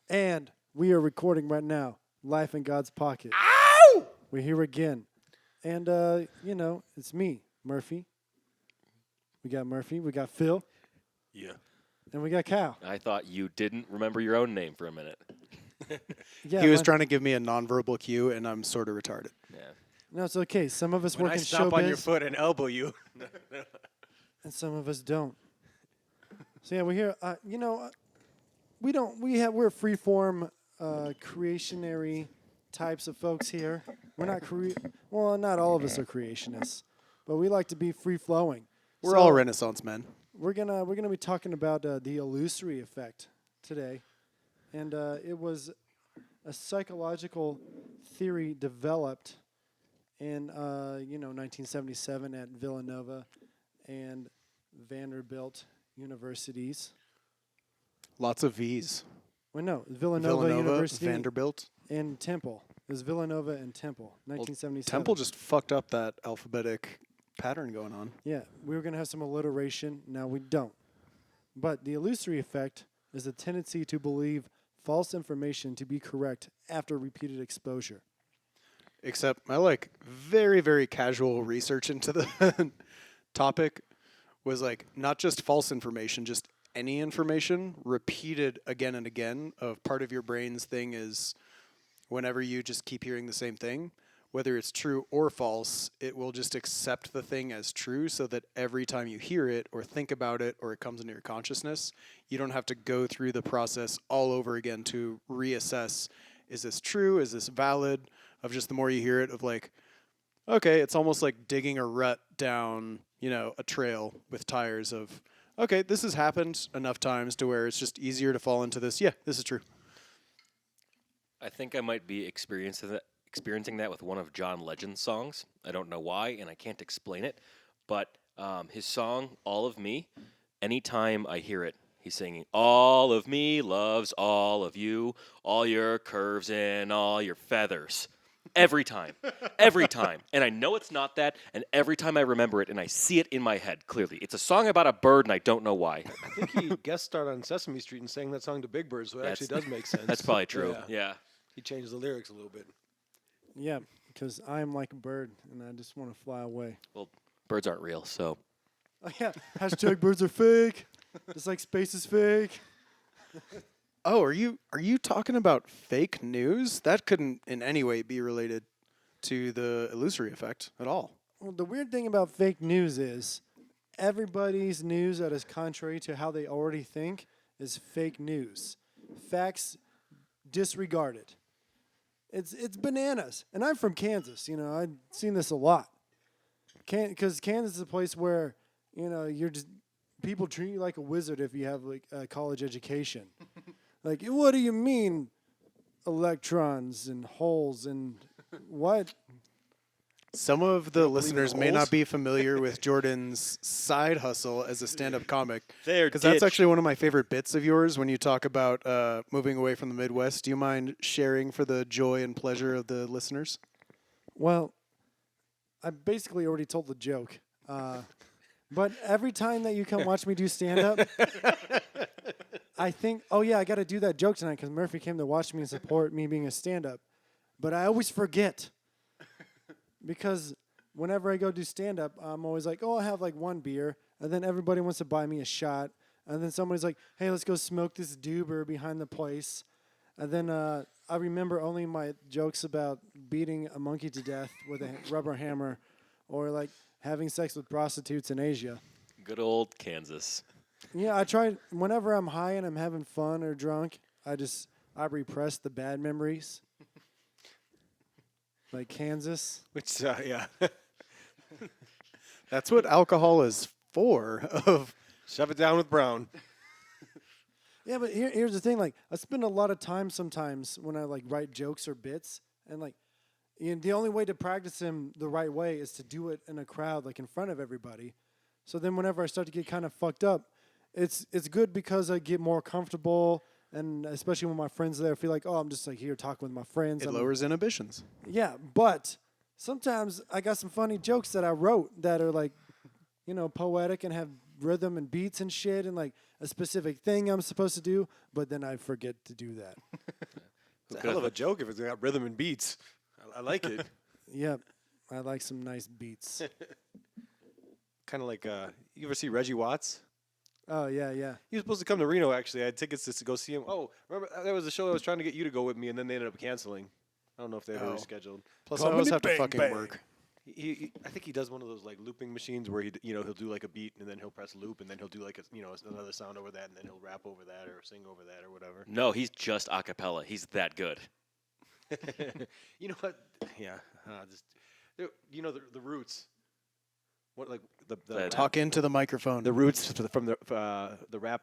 And we are recording right now, Life in God's Pocket. Ow! We're here again. And, it's me, Murphy. We got Murphy. We got Phil. Yeah. And we got Cal. I thought you didn't remember your own name for a minute. Yeah, He was trying to give me a nonverbal cue, and I'm sort of retarded. Yeah. No, it's okay. Some of us When work I in stomp on your showbiz, foot and elbow you. and some of us don't. So, yeah, we're here. We're free-form, creationary types of folks here. We're not not all of us are creationists, but we like to be free-flowing. We're all Renaissance men. We're gonna be talking about the illusory effect today, and it was a psychological theory developed in 1977 at Villanova and Vanderbilt universities. Lots of V's. Well, no, Villanova University Vanderbilt. and Temple. It was Villanova and Temple, 1977. Temple just fucked up that alphabetic pattern going on. Yeah, we were going to have some alliteration. Now we don't. But the illusory effect is a tendency to believe false information to be correct after repeated exposure. Except my very, very casual research into the topic was not just false information, just any information repeated again and again. Of part of your brain's thing is whenever you just keep hearing the same thing, whether it's true or false, it will just accept the thing as true so that every time you hear it or think about it or it comes into your consciousness, you don't have to go through the process all over again to reassess, is this true? Is this valid? Of just the more you hear it of okay, it's almost like digging a rut down, a trail with tires of, okay, this has happened enough times to where it's just easier to fall into this. Yeah, this is true. I think I might be experiencing that with one of John Legend's songs. I don't know why, and I can't explain it. But his song, All of Me, anytime I hear it, he's singing, all of me loves all of you, all your curves and all your feathers. Every time. Every time. And I know it's not that, and every time I remember it, and I see it in my head clearly. It's a song about a bird, and I don't know why. I think he guest starred on Sesame Street and sang that song to Big Bird, so it actually does make sense. That's probably true. Yeah. He changed the lyrics a little bit. Yeah, because I'm like a bird, and I just want to fly away. Well, birds aren't real, so. Oh, yeah. Hashtag birds are fake. Just like space is fake. Oh, are you talking about fake news? That couldn't in any way be related to the illusory effect at all. Well, the weird thing about fake news is everybody's news that is contrary to how they already think is fake news. Facts disregarded. It's bananas. And I'm from Kansas. I've seen this a lot. Because Kansas is a place where, you're just people treat you like a wizard if you have a college education. What do you mean electrons and holes and what? Some of the listeners may not be familiar with Jordan's side hustle as a stand-up comic. Because that's actually one of my favorite bits of yours when you talk about moving away from the Midwest. Do you mind sharing for the joy and pleasure of the listeners? Well, I basically already told the joke. But every time that you come watch me do stand-up, I think, oh, yeah, I got to do that joke tonight because Murphy came to watch me and support me being a stand-up. But I always forget because whenever I go do stand-up, I'm always like, oh, I'll have one beer. And then everybody wants to buy me a shot. And then somebody's like, hey, let's go smoke this doober behind the place. And then I remember only my jokes about beating a monkey to death with a rubber hammer or having sex with prostitutes in Asia. Good old Kansas. Yeah, I try whenever I'm high and I'm having fun or drunk, I repress the bad memories. Like Kansas. Which, yeah. That's what alcohol is for. Shove it down with Brown. Yeah, but here's the thing. I spend a lot of time sometimes when I write jokes or bits, and the only way to practice them the right way is to do it in a crowd, in front of everybody. So then whenever I start to get kind of fucked up, it's good because I get more comfortable, and especially when my friends are there, I feel like, oh, I'm just here talking with my friends. It lowers inhibitions. Yeah, but sometimes I got some funny jokes that I wrote that are poetic and have rhythm and beats and shit and like a specific thing I'm supposed to do, but then I forget to do that. It's a hell of a joke if it's got rhythm and beats. I like it. Yep. I like some nice beats. Kind of like, you ever see Reggie Watts? Oh, yeah, yeah. He was supposed to come to Reno, actually. I had tickets to go see him. Oh, remember, that was the show I was trying to get you to go with me, and then they ended up canceling. I don't know if they ever rescheduled. Plus, I always have to bang, fucking bang. work. I think he does one of those like looping machines where he'll do like a beat and then he'll press loop and then he'll do like another sound over that and then he'll rap over that or sing over that or whatever. No, he's just a cappella. He's that good. You know what? Yeah, the Roots. What like the Talk into the microphone. the Roots from the rap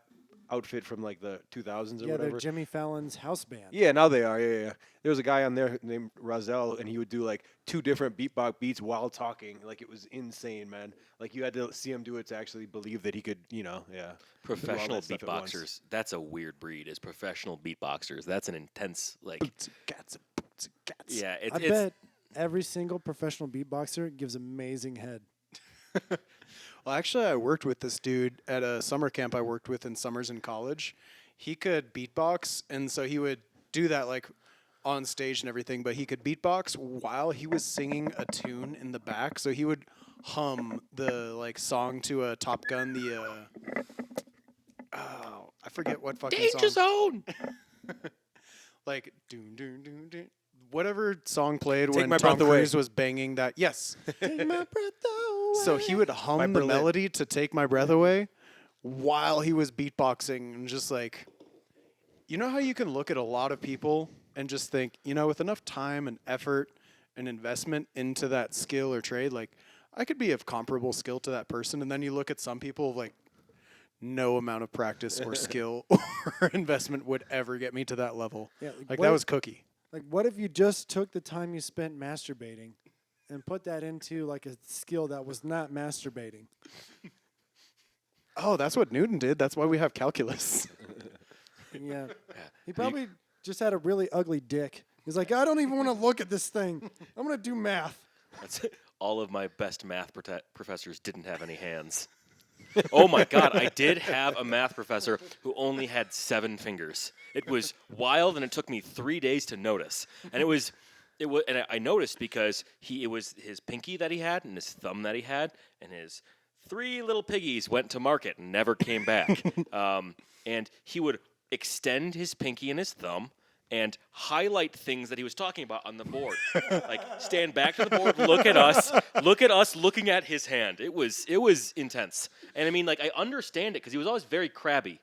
outfit from like the 2000s or Yeah, whatever. they're Jimmy Fallon's house band. Yeah, now they are. Yeah. There was a guy on there named Razel, and he would do like 2 different beatbox beats while talking. Like it was insane, man. Like you had to see him do it to actually believe that he could, yeah. do all Professional that stuff at once. beatboxers. That's a weird breed. Is professional beatboxers. That's an intense like. Cats. Yeah, I bet every single professional beatboxer gives amazing head. Well, actually, I worked with this dude at a summer camp I worked with in summers in college. He could beatbox, and so he would do that like on stage and everything, but he could beatbox while he was singing a tune in the back. So he would hum the like song to a Top Gun, I forget what fucking Danger song. Zone. Like doon doon doon doon. Whatever song played Take when My Tom Breath Away. Cruise was banging that. Yes. Take my breath away. So he would hum the Berlin. melody to Take My Breath Away while he was beatboxing and just like, you know how you can look at a lot of people and just think, with enough time and effort and investment into that skill or trade, like I could be of comparable skill to that person. And then you look at some people like no amount of practice or skill or investment would ever get me to that level. Yeah, Like what that if- was Cookie. Like, what if you just took the time you spent masturbating and put that into like a skill that was not masturbating? Oh, that's what Newton did. That's why we have calculus. Yeah. He probably just had a really ugly dick. He's like, I don't even want to look at this thing. I'm going to do math. That's all of my best math professors didn't have any hands. Oh my God, I did have a math professor who only had 7 fingers. It was wild, and it took me 3 days to notice. And and I noticed because it was his pinky that he had, and his thumb that he had, and his 3 little piggies went to market and never came back. And he would extend his pinky and his thumb and highlight things that he was talking about on the board. Like stand back to the board, look at us looking at his hand. It was intense. And I mean, like I understand it because he was always very crabby.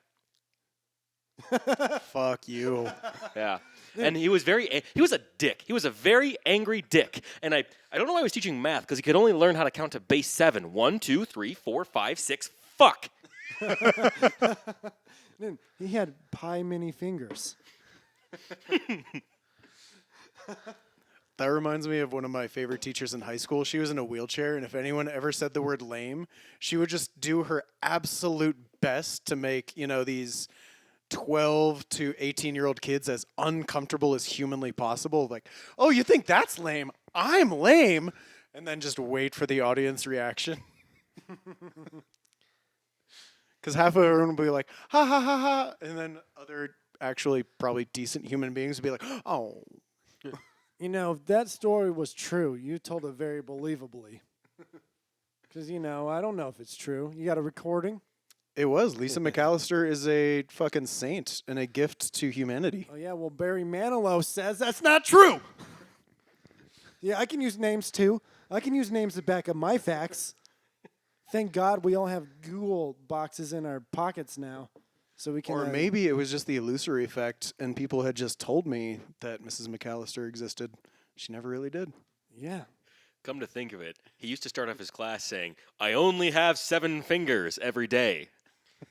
Fuck you. Yeah. And he was a dick. He was a very angry dick. And I don't know why he was teaching math because he could only learn how to count to base 7. 1, 2, 3, 4, 5, 6. Fuck. Then he had pie mini fingers. That reminds me of one of my favorite teachers in high school. She was in a wheelchair, and if anyone ever said the word lame, she would just do her absolute best to make, these 12 to 18-year-old kids as uncomfortable as humanly possible. Like, oh, you think that's lame? I'm lame. And then just wait for the audience reaction. Because half of everyone will be like, ha, ha, ha, ha. And then other actually probably decent human beings would be like, oh. If that story was true, you told it very believably. Because, I don't know if it's true. You got a recording? It was. Lisa McAllister is a fucking saint and a gift to humanity. Oh, yeah, well, Barry Manilow says that's not true. Yeah, I can use names, too. I can use names to back up my facts. Thank God we all have Google boxes in our pockets now. So we can. Or maybe it was just the illusory effect and people had just told me that Mrs. McAllister existed. She never really did. Yeah. Come to think of it, he used to start off his class saying, I only have 7 fingers every day.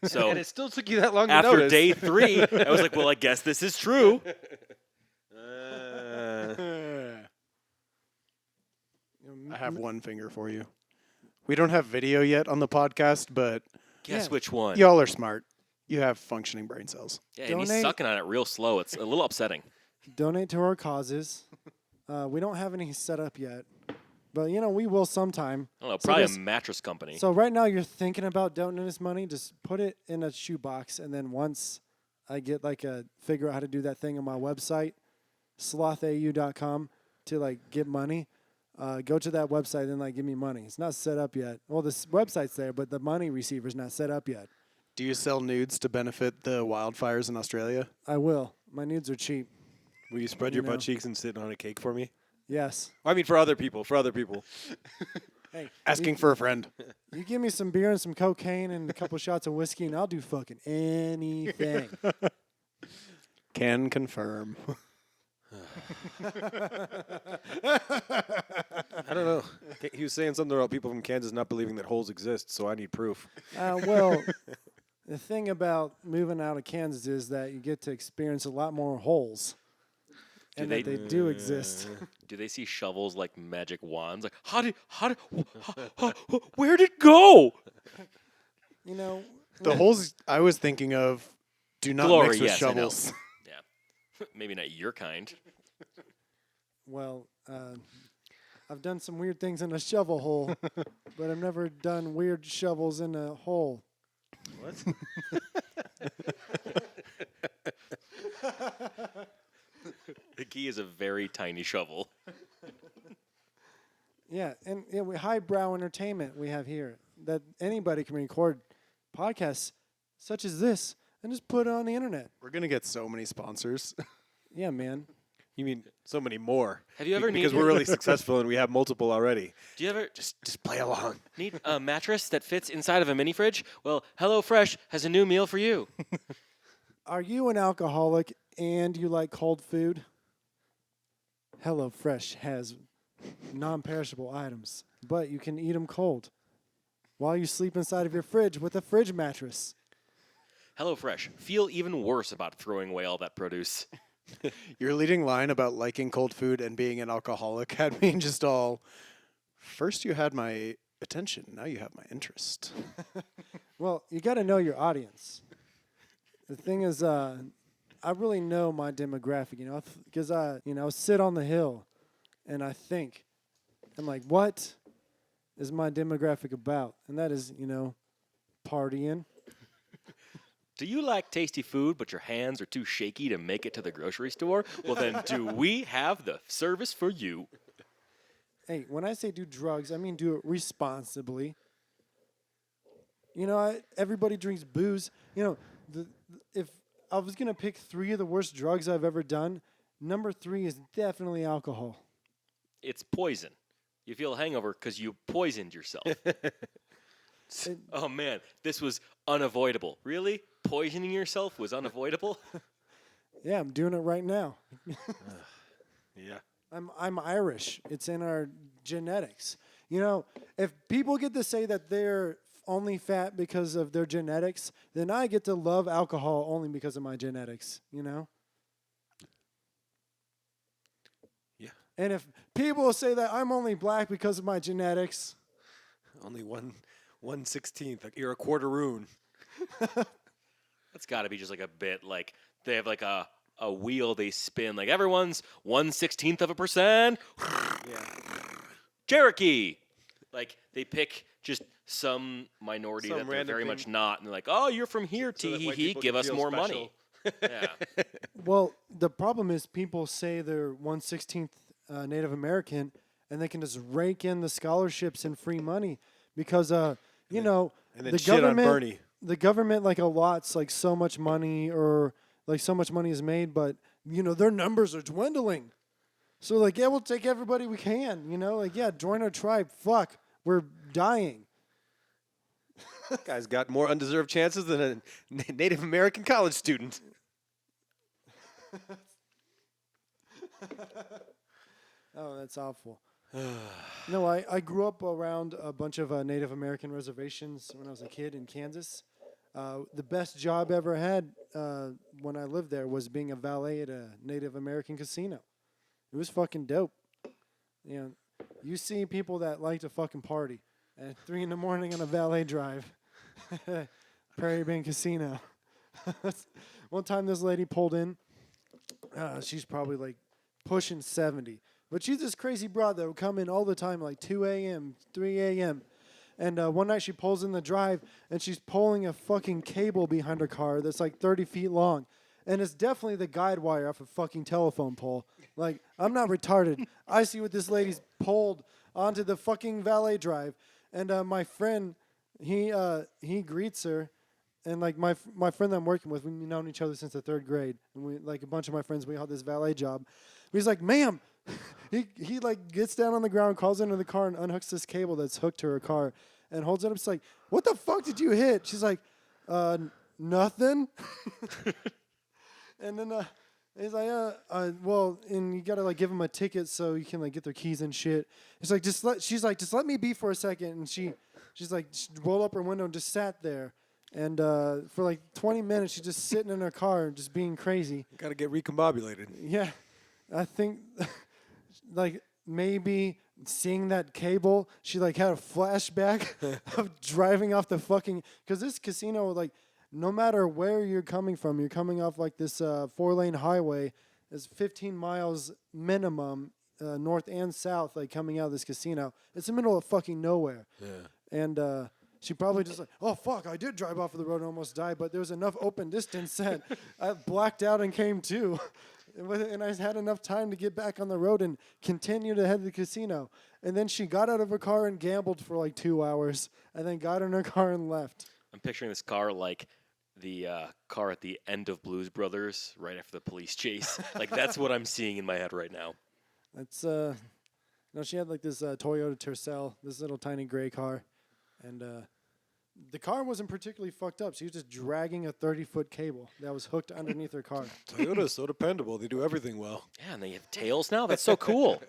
So And it still took you that long to after notice. day 3, I was like, well, I guess this is true. I have one finger for you. We don't have video yet on the podcast, but Guess Yeah. which one? y'all are smart. You have functioning brain cells. Yeah, and he's Donate- sucking on it real slow. It's a little upsetting. Donate to our causes. We don't have any set up yet, But we will sometime. I don't know, So probably this- a mattress company. So right now you're thinking about donating this money. Just put it in a shoebox, and then once I get figure out how to do that thing on my website, slothau.com, to get money. Go to that website and give me money. It's not set up yet. Well, this website's there, but the money receiver's not set up yet. Do you sell nudes to benefit the wildfires in Australia? I will. My nudes are cheap. Will you spread You your know. butt cheeks and sit on a cake for me? Yes. I mean, for other people. For other people. Hey, Asking for a friend. you give me some beer and some cocaine and a couple shots of whiskey, and I'll do fucking anything. Can confirm. I don't know. He was saying something about people from Kansas not believing that holes exist, so I need proof. Well, the thing about moving out of Kansas is that you get to experience a lot more holes. And that they do exist. Do they see shovels like magic wands? Like, where did it go? The holes I was thinking of do not Glory, mix with yes, I know. shovels. Yeah. Maybe not your kind. Well, I've done some weird things in a shovel hole, but I've never done weird shovels in a hole. What? The key is a very tiny shovel. Yeah, and highbrow entertainment we have here that anybody can record podcasts such as this and just put it on the internet. We're going to get so many sponsors. Yeah, man. You mean so many more? Have you ever Because needed- we're really successful and we have multiple already. Do you ever Just play along. need a mattress that fits inside of a mini fridge? Well, HelloFresh has a new meal for you. Are you an alcoholic and you like cold food? HelloFresh has non-perishable items, but you can eat them cold while you sleep inside of your fridge with a fridge mattress. HelloFresh, feel even worse about throwing away all that produce. Your leading line about liking cold food and being an alcoholic had me just all, first you had my attention, now you have my interest. Well, you got to know your audience. The thing is, I really know my demographic, because I sit on the hill and I think, I'm like, what is my demographic about? And that is, partying. Do you like tasty food, but your hands are too shaky to make it to the grocery store? Well, then do we have the service for you? Hey, when I say do drugs, I mean do it responsibly. Everybody drinks booze. If I was going to pick 3 of the worst drugs I've ever done, number 3 is definitely alcohol. It's poison. You feel a hangover because you poisoned yourself. Oh, man, this was unavoidable. Really? Poisoning yourself was unavoidable? Yeah, I'm doing it right now. Yeah. I'm Irish. It's in our genetics. If people get to say that they're only fat because of their genetics, then I get to love alcohol only because of my genetics, Yeah. And if people say that I'm only black because of my genetics, Only 1/16. Like you're a quarteroon. That's got to be just like a bit. Like they have like a wheel they spin. Like everyone's 1/16%. Yeah. Cherokee. Like they pick just some minority Some that they're random very thing. much not, and they're like, "Oh, you're from here, So that tee white hee hee. people Give can us feel more special. money." Yeah. well, the problem is people say they're 1/16th Native American, and they can just rake in the scholarships and free money because, And then the shit on government, Bernie. the government allots so much money or so much money is made, but their numbers are dwindling. So yeah, we'll take everybody we can. Yeah, join our tribe. Fuck, we're dying. Guy's got more undeserved chances than a Native American college student. Oh, that's awful. No, I grew up around a bunch of Native American reservations when I was a kid in Kansas. The best job I ever had when I lived there was being a valet at a Native American casino. It was fucking dope. You see people that like to fucking party at 3 a.m. on a valet drive. Prairie Bank Casino. One time this lady pulled in. She's probably pushing 70. But she's this crazy broad that would come in all the time, like 2 a.m., 3 a.m. And one night she pulls in the drive, and she's pulling a fucking cable behind her car that's like 30 feet long. And it's definitely the guide wire off a fucking telephone pole. Like, I'm not retarded. I see what this lady's pulled onto the fucking valet drive. And my friend, he greets her. And like my friend that I'm working with, we've known each other since the 3rd grade. And we, like a bunch of my friends, we had this valet job. He's like, ma'am. He like gets down on the ground, crawls into the car, and unhooks this cable that's hooked to her car, and holds it up. It's like, what the fuck did you hit? She's like, nothing. And then he's like, well, and you gotta like give him a ticket so you can like get their keys and shit. It's like, she's like, just let me be for a second. And she's like, she rolled up her window and just sat there. And for like 20 minutes, she's just sitting in her car, just being crazy. Got to get recombobulated. Yeah, I think, like, maybe seeing that cable, she, like, had a flashback of driving off the fucking, because this casino, like, no matter where you're coming from, you're coming off, like, this 4-lane highway. It's 15 miles minimum, north and south, like, coming out of this casino. It's the middle of fucking nowhere. Yeah. And she probably just like, oh, fuck, I did drive off of the road and almost died, but there was enough open distance that I blacked out and came to. And I had enough time to get back on the road and continue to head to the casino. And then she got out of her car and gambled for like 2 hours, and then got in her car and left. I'm picturing this car like the car at the end of Blues Brothers, right after the police chase. Like, that's what I'm seeing in my head right now. That's, she had like this Toyota Tercel, this little tiny gray car. And the car wasn't particularly fucked up. She was just dragging a 30-foot cable that was hooked underneath her car. Toyota's so dependable. They do everything well. Yeah, and they have tails now? That's so cool.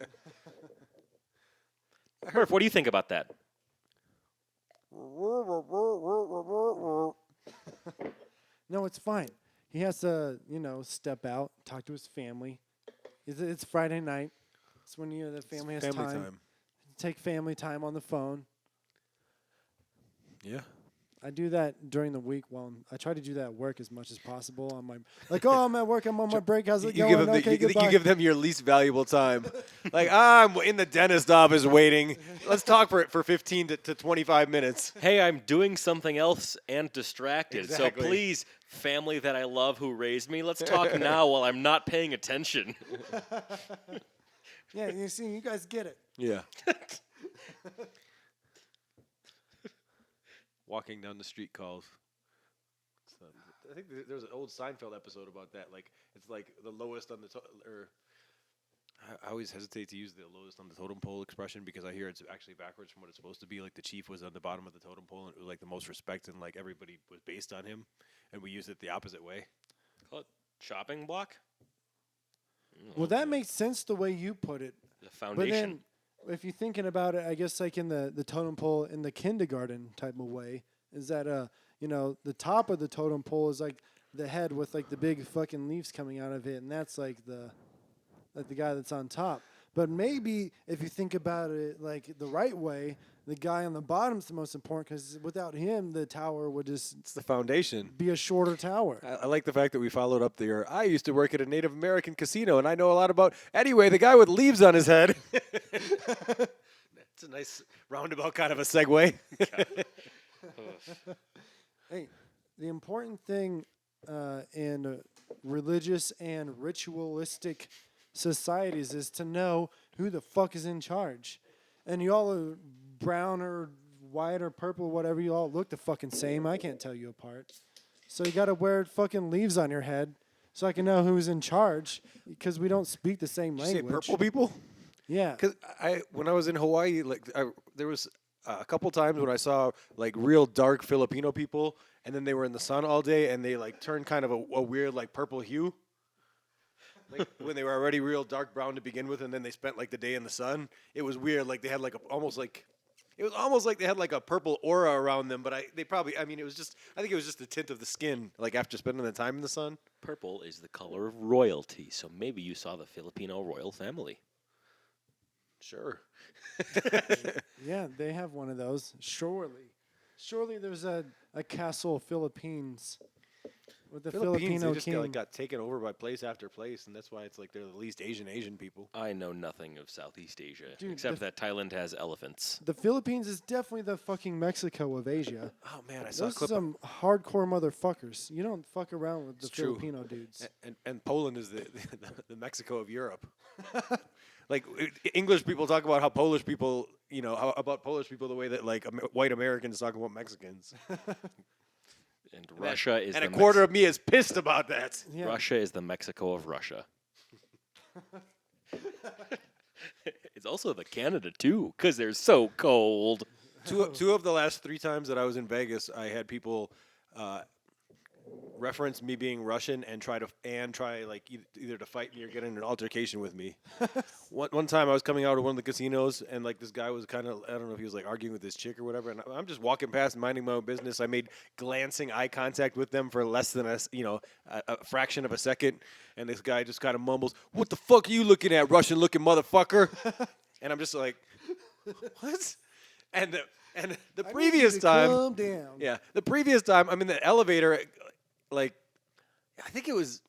Murph, what do you think about that? No, it's fine. He has to, step out, talk to his family. It's Friday night. It's when the family has Family time. time. Take family time on the phone. Yeah. I do that during the week. I try to do that at work as much as possible. I'm I'm at work. I'm on my break. How's it You going? give them Okay, goodbye. you give them your least valuable time. Like, I'm in the dentist office waiting. Let's talk for 15 to 25 minutes. Hey, I'm doing something else and distracted. Exactly. So please, family that I love who raised me, let's talk now while I'm not paying attention. Yeah, you see, you guys get it. Yeah. Walking down the street calls. I think there's an old Seinfeld episode about that. Like, it's like the lowest on the I always hesitate to use the lowest on the totem pole expression because I hear it's actually backwards from what it's supposed to be. Like, the chief was on the bottom of the totem pole and it was like the most respect and like everybody was based on him, and we use it the opposite way. Call it chopping block? Well, that makes sense the way you put it. The foundation. But then, if you're thinking about it, I guess like in the totem pole in the kindergarten type of way, is that the top of the totem pole is like the head with like the big fucking leaves coming out of it, and that's like the guy that's on top. But maybe if you think about it like the right way, the guy on the bottom's the most important because without him, the tower would just It's the foundation. be a shorter tower. I like the fact that we followed up there. I used to work at a Native American casino, and I know a lot about. Anyway, the guy with leaves on his head. That's a nice roundabout kind of a segue. Hey, the important thing in religious and ritualistic societies is to know who the fuck is in charge. And you all are brown or white or purple, whatever, you all look the fucking same. I can't tell you apart. So you got to wear fucking leaves on your head so I can know who's in charge because we don't speak the same Did you say language. purple people? Yeah. Because when I was in Hawaii, there was a couple times when I saw like real dark Filipino people, and then they were in the sun all day, and they like turned kind of a weird like purple hue. Like when they were already real dark brown to begin with, and then they spent like the day in the sun. It was weird. Like they had like it was almost like they had like a purple aura around them. But I think it was just the tint of the skin. Like after spending the time in the sun. Purple is the color of royalty, so maybe you saw the Filipino royal family. Sure. Yeah, they have one of those. Surely there's a Castle Philippines. with the Philippines, Filipino they just king. got taken over by place after place, and that's why it's like they're the least Asian people. I know nothing of Southeast Asia Dude, except that Thailand has elephants. The Philippines is definitely the fucking Mexico of Asia. Oh man, I saw a Those are clip. some hardcore motherfuckers. You don't fuck around with the It's true. Filipino dudes. And Poland is the Mexico of Europe. Like English people talk about how Polish people, about Polish people the way that like white Americans talk about Mexicans. And Russia is and the a quarter of me is pissed about that. Yeah. Russia is the Mexico of Russia. It's also the Canada too, because they're so cold. Two of the last 3 times that I was in Vegas, I had people reference me being Russian and try like either to fight me or get in an altercation with me. One time I was coming out of one of the casinos and like this guy was kind of, I don't know if he was like arguing with this chick or whatever, and I'm just walking past minding my own business. I made glancing eye contact with them for less than a fraction of a second, and this guy just kind of mumbles, "What the fuck are you looking at, Russian looking motherfucker?" And I'm just like, what? And the previous time, Calm down. yeah, the previous time I'm in the elevator, like, I think it was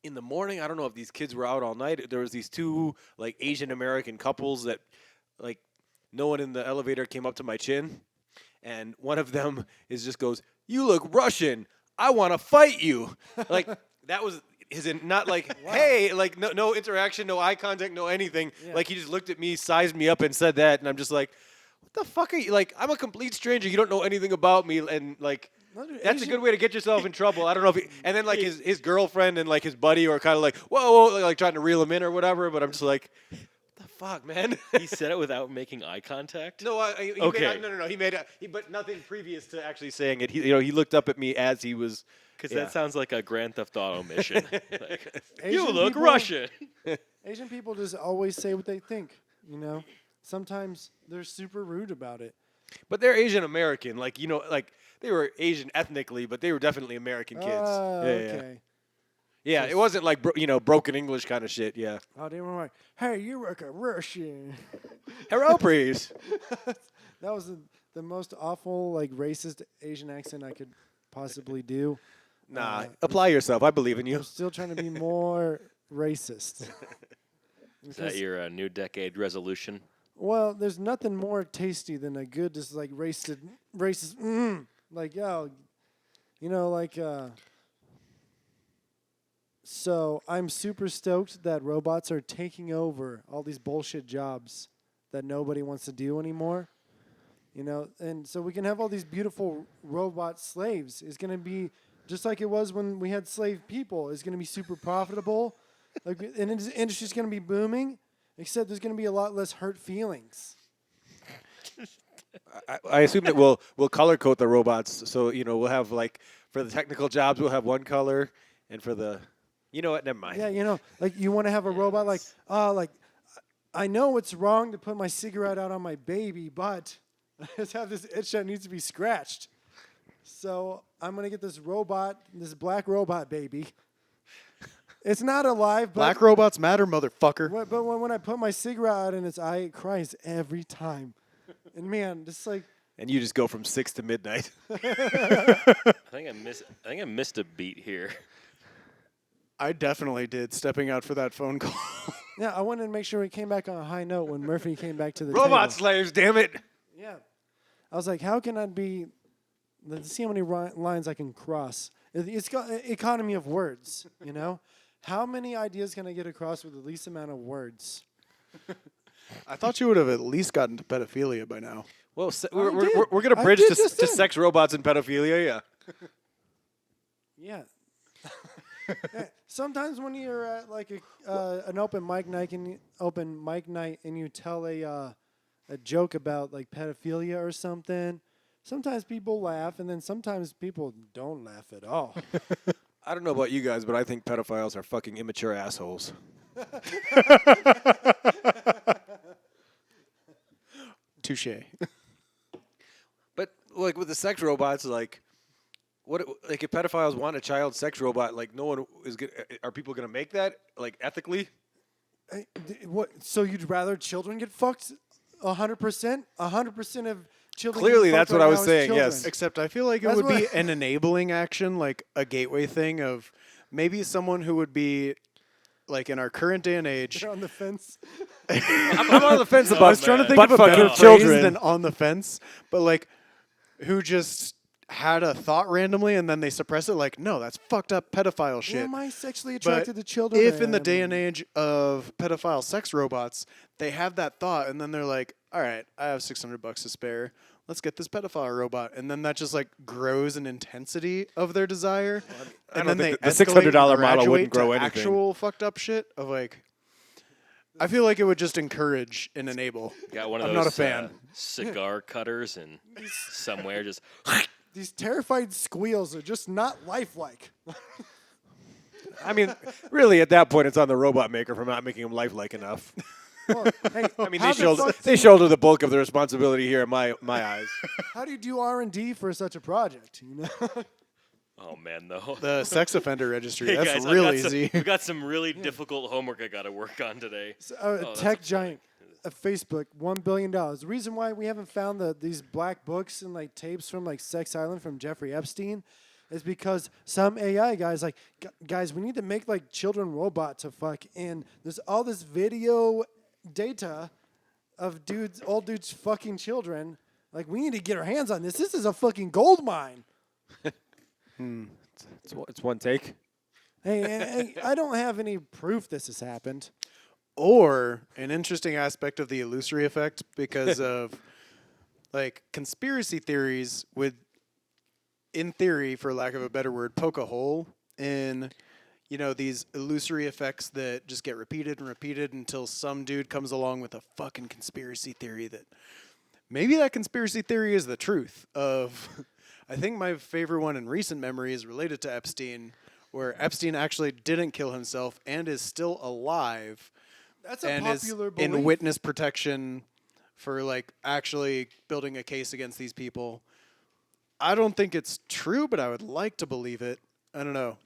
in the morning. I don't know if these kids were out all night. There was these 2 like Asian American couples that, like, no one in the elevator came up to my chin, and one of them just goes, "You look Russian. I want to fight you." Like that was not like, hey, like no interaction, no eye contact, no anything. Yeah. Like he just looked at me, sized me up, and said that, and I'm just like, what the fuck are you? Like, I'm a complete stranger. You don't know anything about me, and like. No, dude, That's a Asian- good way to get yourself in trouble. I don't know if and then like his girlfriend and like his buddy were kind of like, whoa, like trying to reel him in or whatever. But I'm just like, what the fuck, man? He said it without making eye contact. No, Okay. no. But nothing previous to actually saying it. He looked up at me as he was. Because Yeah. that sounds like a Grand Theft Auto mission. Like, you Asian look people- Russian. Asian people just always say what they think, Sometimes they're super rude about it. But they're Asian American, like they were Asian ethnically, but they were definitely American kids. Okay. Yeah. It wasn't like broken English kind of shit. Yeah. Oh, they were like, "Hey, you look a Russian." Hello, please. That was the most awful, like, racist Asian accent I could possibly do. Nah, apply yourself. I believe in you. I'm still trying to be more racist. Is that your new decade resolution? Well, there's nothing more tasty than a good, just like racist, like, So I'm super stoked that robots are taking over all these bullshit jobs that nobody wants to do anymore. And so we can have all these beautiful robot slaves. It's going to be just like it was when we had slave people. It's going to be super profitable. Like, and the industry's going to be booming, except there's going to be a lot less hurt feelings. I assume that we'll color code the robots. So we'll have like for the technical jobs we'll have one color, and for the what? Never mind. Yeah, like you want to have a robot like I know it's wrong to put my cigarette out on my baby, but I just have this itch that needs to be scratched. So I'm gonna get this black robot baby. It's not alive, but Black robots matter, motherfucker. but when I put my cigarette out in its eye, it cries every time. And man, just like And you just go from 6 to midnight. I think I missed a beat here. I definitely did, stepping out for that phone call. yeah, I wanted to make sure we came back on a high note when Murphy came back to the Robot table. slaves, damn it! Yeah. I was like, how can I be? Let's see how many lines I can cross. It's got economy of words, How many ideas can I get across with the least amount of words? I thought you would have at least gotten to pedophilia by now. Well, did. we're gonna I bridge did to just then. sex robots and pedophilia. Yeah. Yeah. Yeah. Sometimes when you're at like an open mic night and you tell a joke about like pedophilia or something, sometimes people laugh and then sometimes people don't laugh at all. I don't know about you guys, but I think pedophiles are fucking immature assholes. Touche. But like with the sex robots, like if pedophiles want a child sex robot, like no one is gonna. Are people gonna make that like ethically? What? So you'd rather children get fucked 100%? 100% of children Clearly, getting that's fucked what I right was now as saying, children. yes. Except I feel like it That's would be what- an enabling action, like a gateway thing of maybe someone who would be like in our current day and age. They're on the fence. I'm on the fence I about was trying to think butt of a better fucking phrase children. than on the fence, but like who just had a thought randomly and then they suppress it. Like, no, that's fucked up pedophile shit. Am I sexually But attracted to children? if in the day Am and I- age of pedophile sex robots, they have that thought and then they're like, all right, I have $600 to spare. Let's get this pedophile robot. And then that just like grows in intensity of their desire. I And don't then they think the escalate and $600 model graduate wouldn't grow to anything. actual fucked up shit of like, I feel like it would just encourage and enable. Got one of I'm those not a fan. cigar cutters and somewhere just These terrified squeals are just not lifelike. I mean, really, at that point, it's on the robot maker for not making them lifelike enough. Well, hey, I mean, how they the shoulder, fuck they shoulder the bulk of the responsibility here in my eyes. How do you do R&D for such a project? You know, oh man, though. The sex offender registry, Hey, that's guys, I real got some- easy. we got some really difficult homework I got to work on today. So, Oh, a that's tech upsetting. giant, a Facebook, $1 billion. The reason why we haven't found these black books and like tapes from like Sex Island from Jeffrey Epstein is because some AI guys like, guys, we need to make like children robot to fuck. And there's all this video data of old dudes fucking children. Like, we need to get our hands on this. This is a fucking gold mine. It's one take. Hey, I don't have any proof this has happened. Or an interesting aspect of the illusory effect because of like conspiracy theories would, in theory, for lack of a better word, poke a hole in, you know, these illusory effects that just get repeated and repeated until some dude comes along with a fucking conspiracy theory that maybe that conspiracy theory is the truth of. I think my favorite one in recent memory is related to Epstein, where Epstein actually didn't kill himself and is still alive. That's a And is popular belief. in witness protection for like actually building a case against these people. I don't think it's true, but I would like to believe it. I don't know.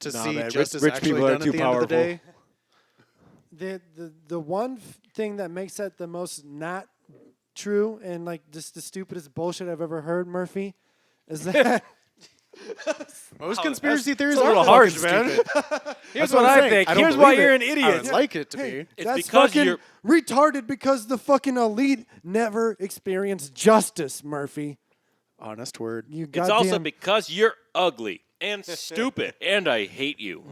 To Nah, see man, justice rich actually people are done too at the end of the powerful. day. The one thing that makes that the most not true and like just the stupidest bullshit I've ever heard, Murphy, is that Most conspiracy theories it's a are little fucking harsh, man. stupid. Here's That's what I'm I saying. think. I don't Here's why believe you're it. an I idiot. would like it to hey, be. It's that's because fucking you're- retarded because the fucking elite never experienced justice, Murphy. Honest word. You It's goddamn. also because you're ugly and stupid, and I hate you.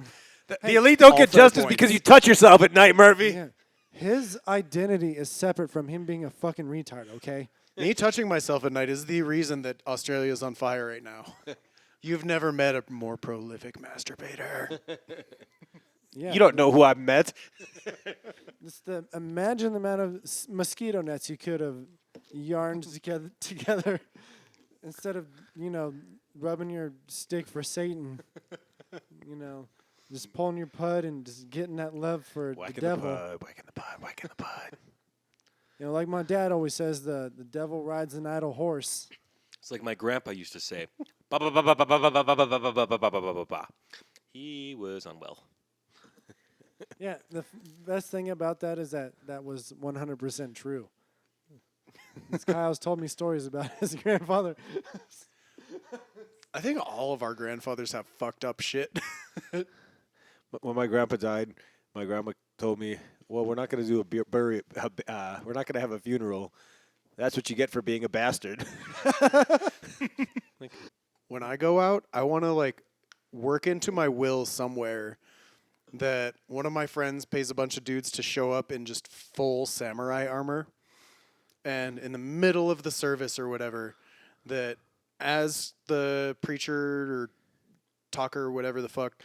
The elite don't all get fair justice points. because you touch yourself at night, Murphy. Yeah. His identity is separate from him being a fucking retard. Okay. Me touching myself at night is the reason that Australia is on fire right now. You've never met a more prolific masturbator. Yeah. You don't know who I met. Imagine the amount of mosquito nets you could have yarned together instead of, rubbing your stick for Satan. Just pulling your pud and just getting that love for Whacking the the devil. bud, whacking the bud, whacking the bud. Like my dad always says, the devil rides an idle horse. It's like my grandpa used to say. "Ba, ba, ba, ba, ba, ba, ba, ba, ba, ba, ba, ba, ba, ba, ba, ba, ba." He was unwell. Yeah, the best thing about that is that was 100% true. Kyle's told me stories about his grandfather. I think all of our grandfathers have fucked up shit. When my grandpa died, my grandma told me, "Well, we're not going to do we're not going to have a funeral. That's what you get for being a bastard." When I go out, I want to like work into my will somewhere that one of my friends pays a bunch of dudes to show up in just full samurai armor, and in the middle of the service or whatever, that as the preacher or talker or whatever the fuck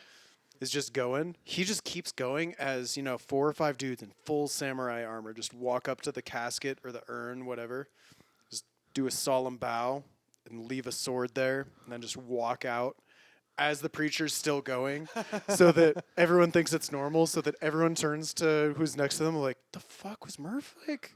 is just going, he just keeps going as, 4 or 5 dudes in full samurai armor just walk up to the casket or the urn, whatever, just do a solemn bow and leave a sword there, and then just walk out as the preacher's still going, so that everyone thinks it's normal, so that everyone turns to who's next to them like, the fuck was Murph like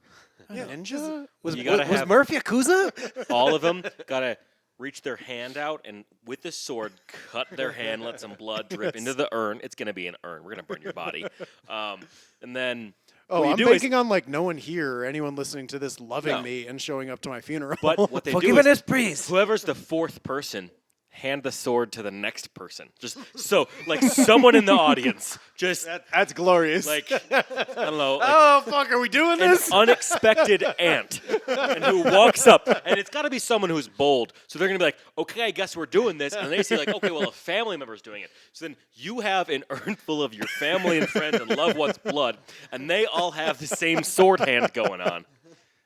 a ninja? You gotta Was have Murph Yakuza? all of them gotta reach their hand out and with the sword cut their hand, let some blood drip into the urn. It's gonna be an urn. We're gonna burn your body, and then Oh, What you I'm do is- banking on like no one here or anyone listening to this loving No. me and showing up to my funeral. But what they do is whoever's the fourth person, hand the sword to the next person. Just so, like, someone in the audience, just That's glorious. like, I don't know, like, oh fuck, are we doing an this? unexpected aunt, and who walks up, and it's got to be someone who's bold. So they're gonna be like, "Okay, I guess we're doing this," and they say like, "Okay, well, a family member's doing it." So then you have an urn full of your family and friends and loved ones' blood, and they all have the same sword hand going on.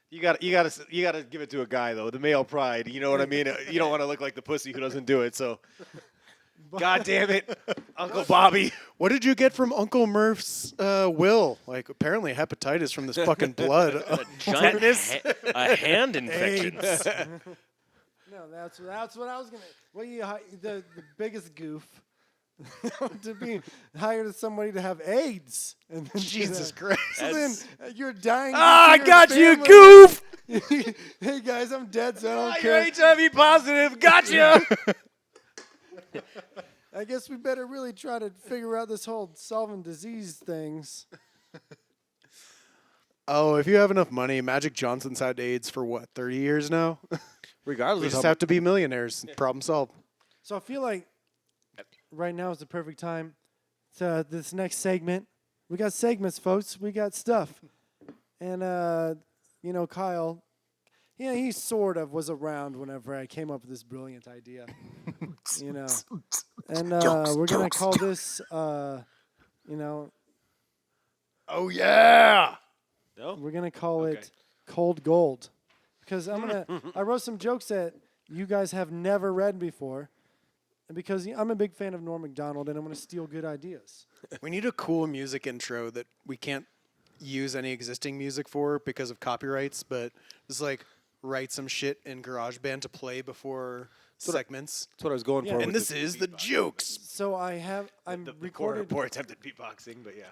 You got to give it to a guy though. The male pride. You know what I mean? You don't want to look like the pussy who doesn't do it. So, God damn it, Uncle Bobby. What did you get from Uncle Murph's will? Like apparently hepatitis from this fucking blood. A giant a hand infection. No, that's what I was gonna. Well, the biggest goof to be hired as somebody to have AIDS, and then Jesus Christ. So then you're dying. Ah, I to your got you, family. goof. Hey guys, I'm dead, so I don't You're care. HIV positive. Gotcha. I guess we better really try to figure out this whole solving disease things. Oh, if you have enough money, Magic Johnson's had AIDS for what, 30 years now? Regardless, We of just how have to be millionaires. Problem solved. So I feel like right now is the perfect time to this next segment. We got segments, folks. We got stuff. And, Kyle, yeah, he sort of was around whenever I came up with this brilliant idea. And we're going to call this, Oh, yeah. we're going to call it Cold Gold. Because I wrote some jokes that you guys have never read before. And because I'm a big fan of Norm Macdonald, and I'm going to steal good ideas. We need a cool music intro that we can't use any existing music for because of copyrights, but just like write some shit in GarageBand to play before segments. That's what I was going Yeah, for. and And this is the jokes. So I'm recorded. Poor attempted beatboxing, but yeah.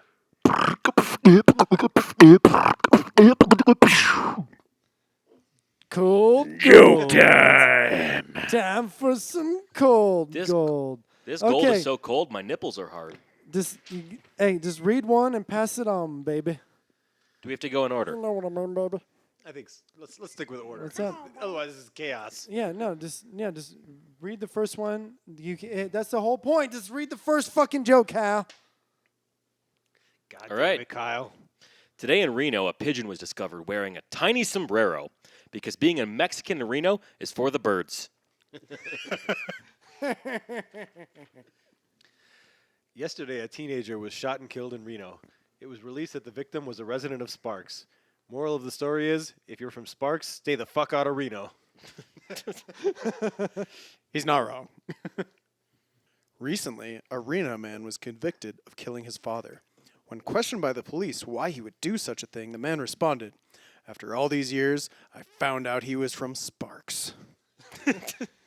Cold gold. Time for some cold This- gold. This gold Okay. is so cold, my nipples are hard. Just read one and pass it on, baby. Do we have to go in You order? know what I mean, baby. I think let's stick with order. What's up? Otherwise, this is chaos. Yeah, just read the first one. That's the whole point. Just read the first fucking joke, Hal. God All damn right. it, Kyle. Today in Reno, a pigeon was discovered wearing a tiny sombrero because being a Mexican in Reno is for the birds. Yesterday, a teenager was shot and killed in Reno. It was released that the victim was a resident of Sparks. Moral of the story is, if you're from Sparks, stay the fuck out of Reno. He's not wrong. Recently, a Reno man was convicted of killing his father. When questioned by the police why he would do such a thing, the man responded, "After all these years, I found out he was from Sparks."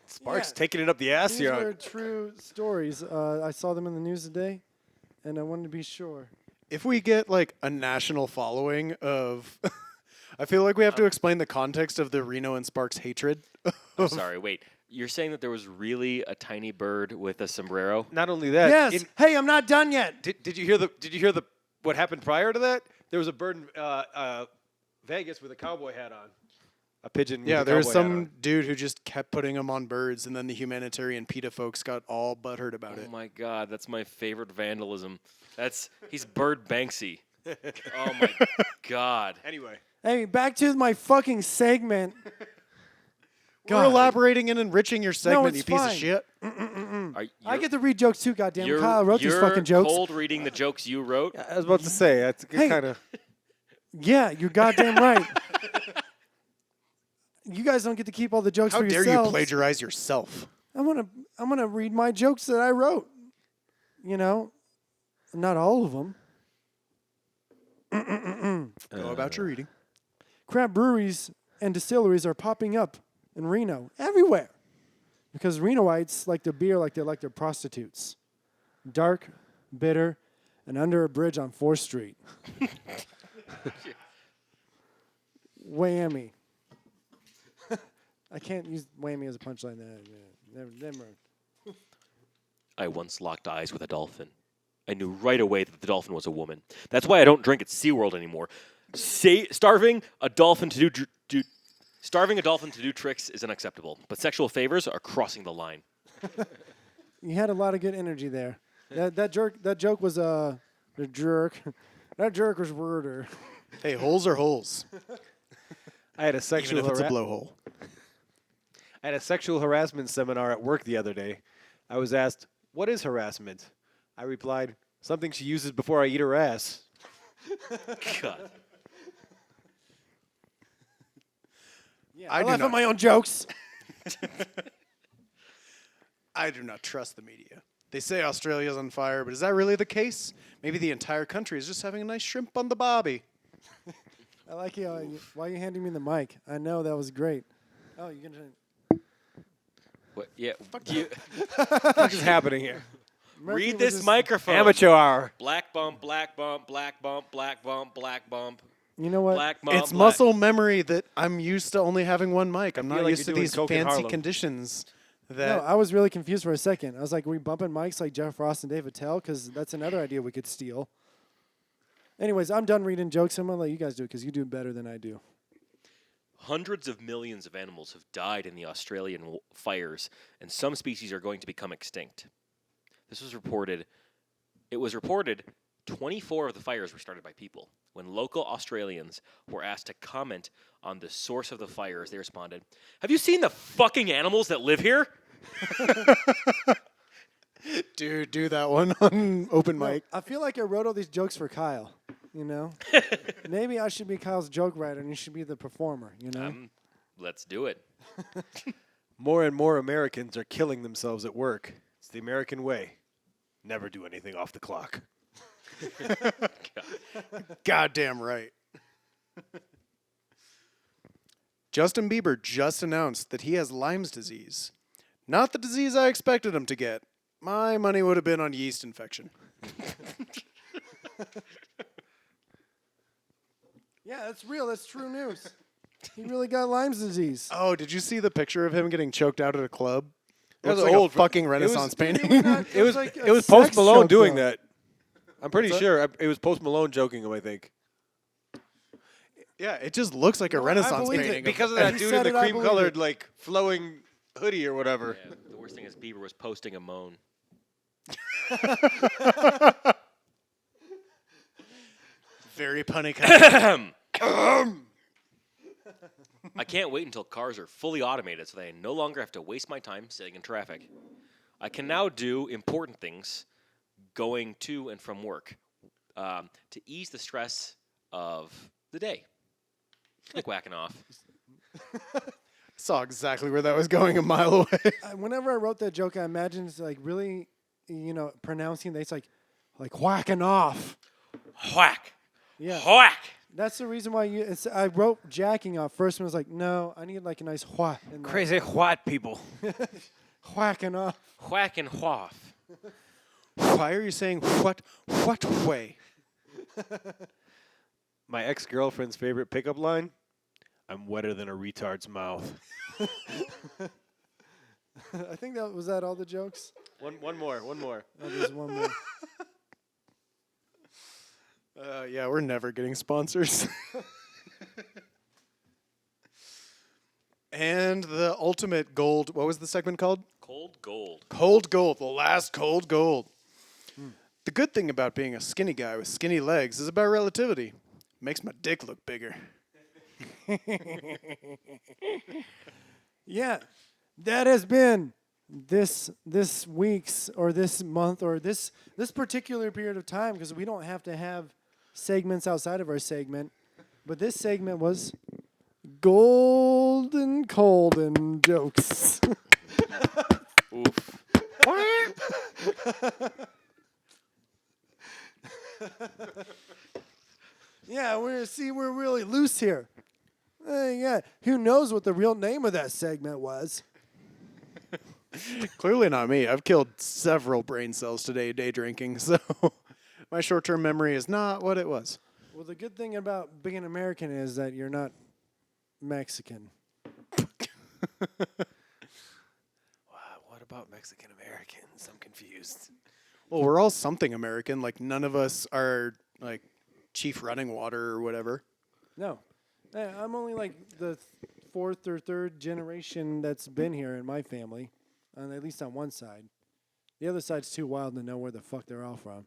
Sparks Yeah. taking it up the ass These here. were true stories. I saw them in the news today, and I wanted to be sure. If we get like a national following of I feel like we have to explain the context of the Reno and Sparks hatred. I'm sorry, wait. You're saying that there was really a tiny bird with a sombrero? Not only that, Yes. Hey, I'm not done yet. did you hear the what happened prior to that? There was a bird in Vegas with a cowboy hat on. A pigeon. Yeah, with a there was cowboy hat some on. dude who just kept putting them on birds, and then the humanitarian PETA folks got all butthurt about Oh it. my God, that's my favorite vandalism. He's Bird Banksy. Oh my God. Anyway, Hey, back to my fucking segment. We're God. elaborating and enriching your segment, it's you piece fine. of shit. I get to read jokes too, goddamn. Kyle wrote these you're fucking jokes. cold reading the jokes you wrote. I was about to say that's Hey. kind of. Yeah, you're goddamn right. You guys don't get to keep all the jokes How for dare yourselves. you plagiarize yourself? I'm gonna read my jokes that I wrote. Not all of them. Go about your reading. Craft breweries and distilleries are popping up in Reno everywhere because Renoites like their beer like they like their prostitutes. Dark, bitter, and under a bridge on 4th Street. Whammy. I can't use whammy as a punchline. Never mind. I once locked eyes with a dolphin. I knew right away that the dolphin was a woman. That's why I don't drink at SeaWorld anymore. Starving a dolphin to do tricks is unacceptable, but sexual favors are crossing the line. You had a lot of good energy there. That joke was the jerk. That jerk was worder. Hey, holes are holes, I had a even sexual if it's a blowhole. I had a sexual harassment seminar at work the other day. I was asked, "What is harassment?" I replied, "Something she uses before I eat her ass." God. Yeah, I I do laugh not- at my own jokes. I do not trust the media. They say Australia's on fire, but is that really the case? Maybe the entire country is just having a nice shrimp on the bobby. I like why are you handing me the mic? I know that was great. Oh, you're gonna What? Yeah. What is happening here? Murphy Read was this just- microphone. Amateur hour. Black bump, black bump, black bump, black bump, black bump, You know what? black bump. It's black. muscle memory that I'm used to only having one mic. I'm not like used to you're doing these coke in fancy Harlem. conditions. No, That I was really confused for a second. I was like, "Are we bumping mics like Jeff Ross and Dave Attell?" Because that's another idea we could steal. Anyways, I'm done reading jokes. I'm gonna let you guys do it because you do better than I do. Hundreds of millions of animals have died in the Australian fires, and some species are going to become extinct. This was reported. It was reported 24 of the fires were started by people. When local Australians were asked to comment on the source of the fires, they responded, "Have you seen the fucking animals that live here?" dude, do that one on open No, mic. I feel like I wrote all these jokes for Kyle. You know, maybe I should be Kyle's joke writer and you should be the performer. You know, Let's do it. More and more Americans are killing themselves at work. It's the American way. Never do anything off the clock. Goddamn right. Justin Bieber just announced that he has Lyme's disease. Not the disease I expected him to get. My money would have been on yeast infection. yeah, that's real. That's true news. He really got Lyme's disease. Oh, did you see the picture of him getting choked out at a club? That was Looks like old. a fucking Renaissance painting. It was like a it was Post sex Malone joke, doing though. that. I'm pretty sure it was Post Malone joking him, I think. Yeah, it just looks like a No, I Renaissance believe it. painting. Because of If that he dude said in the it, I believe cream-colored, it. like, flowing hoodie or whatever. Yeah, the worst thing is Bieber was posting a moan. Very punny kind. I can't wait until cars are fully automated so that I no longer have to waste my time sitting in traffic. I can now do important things going to and from work to ease the stress of the day. Like whacking off. Saw exactly where that was going a mile away. Whenever I wrote that joke, I imagined it's like really, pronouncing that it's like whacking off. Whack! Yeah, Whack! that's the reason why I wrote jacking off first, and I was like, no, I need like a nice whack. in there. Crazy white people. Whacking off. Whack and whaff. Why are you saying what way? My ex-girlfriend's favorite pickup line, "I'm wetter than a retard's mouth." I think that all the jokes. One more. Oh, there's one more. Yeah, we're never getting sponsors. And the ultimate gold, what was the segment called? Cold gold. Cold gold, the last cold gold. The good thing about being a skinny guy with skinny legs is about relativity. Makes my dick look bigger. Yeah, that has been this week's or this month or this particular period of time, because we don't have to have segments outside of our segment, but this segment was golden jokes. Oof. Yeah, we're really loose here. Yeah, who knows what the real name of that segment was? Clearly not me. I've killed several brain cells today day drinking, so my short-term memory is not what it was. Well, the good thing about being American is that you're not Mexican. What about Mexican Americans? I'm confused. Well, we're all something American. Like none of us are like Chief Running Water or whatever. No. I'm only like the fourth or third generation that's been here in my family, at least on one side. The other side's too wild to know where the fuck they're all from.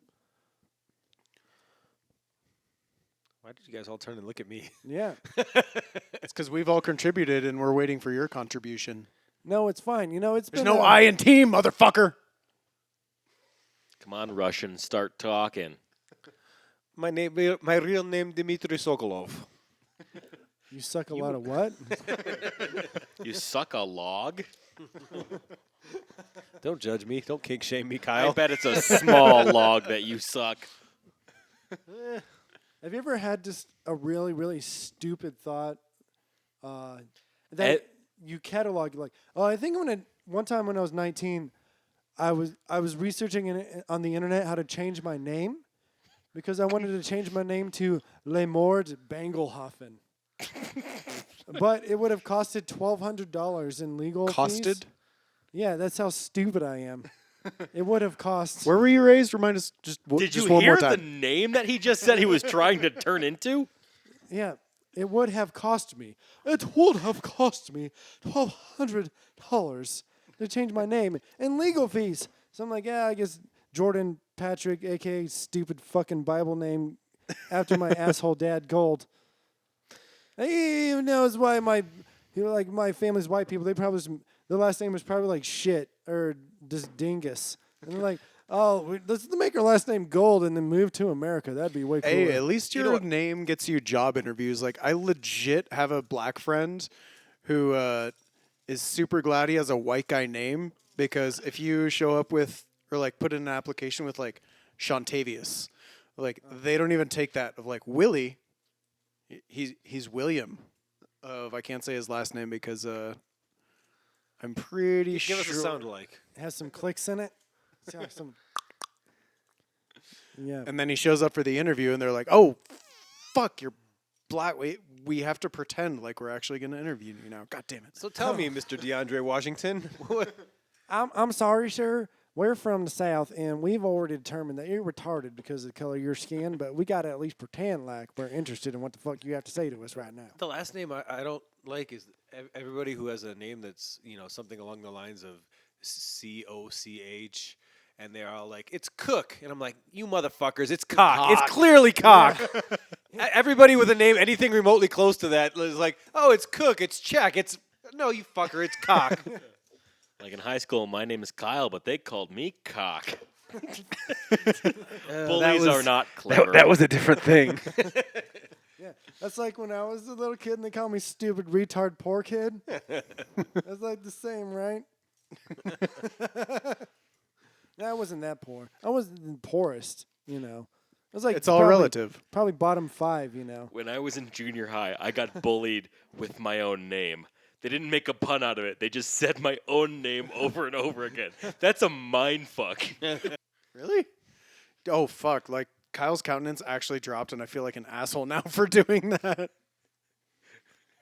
Why did you guys all turn and look at me? Yeah. It's because we've all contributed and we're waiting for your contribution. No, it's fine. You know, it's There's been no I in team, motherfucker. Come on, Russian, start talking. My real name Dmitry Sokolov. You suck a lot of what? You suck a log? Don't judge me. Don't kink shame me, I Kyle. bet it's a small log that you suck. Have you ever had just a really, really stupid thought that you catalog? Like, oh, I think one time when I was 19, I was researching on the internet how to change my name because I wanted to change my name to Lemord Bangelhofen. But it would have costed $1,200 in legal fees. Costed? Yeah, that's how stupid I am. It would have cost. Where were you raised? Remind us just Did just you one hear more the time. name that he just said he was trying to turn into? Yeah, it would have cost me. It would have cost me $1,200 to change my name and legal fees. So I'm like, yeah, I guess Jordan Patrick, aka stupid fucking Bible name, after my asshole dad Gold. He even knows why my family's white people. They probably their last name was probably like shit or just dingus. And they're like, oh, let's make our last name Gold and then move to America. That'd be way cooler. Hey, at least You your know what? name gets you job interviews. Like, I legit have a black friend who is super glad he has a white guy name because if you show up with or like put in an application with like Shantavius, like they don't even take that of like Willie. He's William. I can't say his last name because I'm pretty Give sure. us a sound alike. It has some clicks in it. It's got some. Yeah. And then he shows up for the interview, and they're like, "Oh, fuck, you're black. We have to pretend like we're actually going to interview you now. God damn it!" So tell me, Mr. DeAndre Washington. I'm sorry, sir. We're from the South, and we've already determined that you're retarded because of the color of your skin, but we got to at least pretend like we're interested in what the fuck you have to say to us right now. The last name I don't like is everybody who has a name that's something along the lines of COCH, and they're all like, "It's Cook," and I'm like, "You motherfuckers, it's Cock. It's clearly Cock." Everybody with a name anything remotely close to that is like, "Oh, it's Cook. It's Czech. It's no, you fucker. It's Cock." Like in high school, my name is Kyle, but they called me Cock. Bullies are not clever. That was a different thing. Yeah, that's like when I was a little kid and they called me stupid retard poor kid. That's like the same, right? No, I wasn't that poor. I wasn't the poorest, I was like It's all relative. Probably bottom 5, When I was in junior high, I got bullied with my own name. They didn't make a pun out of it. They just said my own name over and over again. That's a mind fuck. Really? Oh fuck! Like Kyle's countenance actually dropped, and I feel like an asshole now for doing that.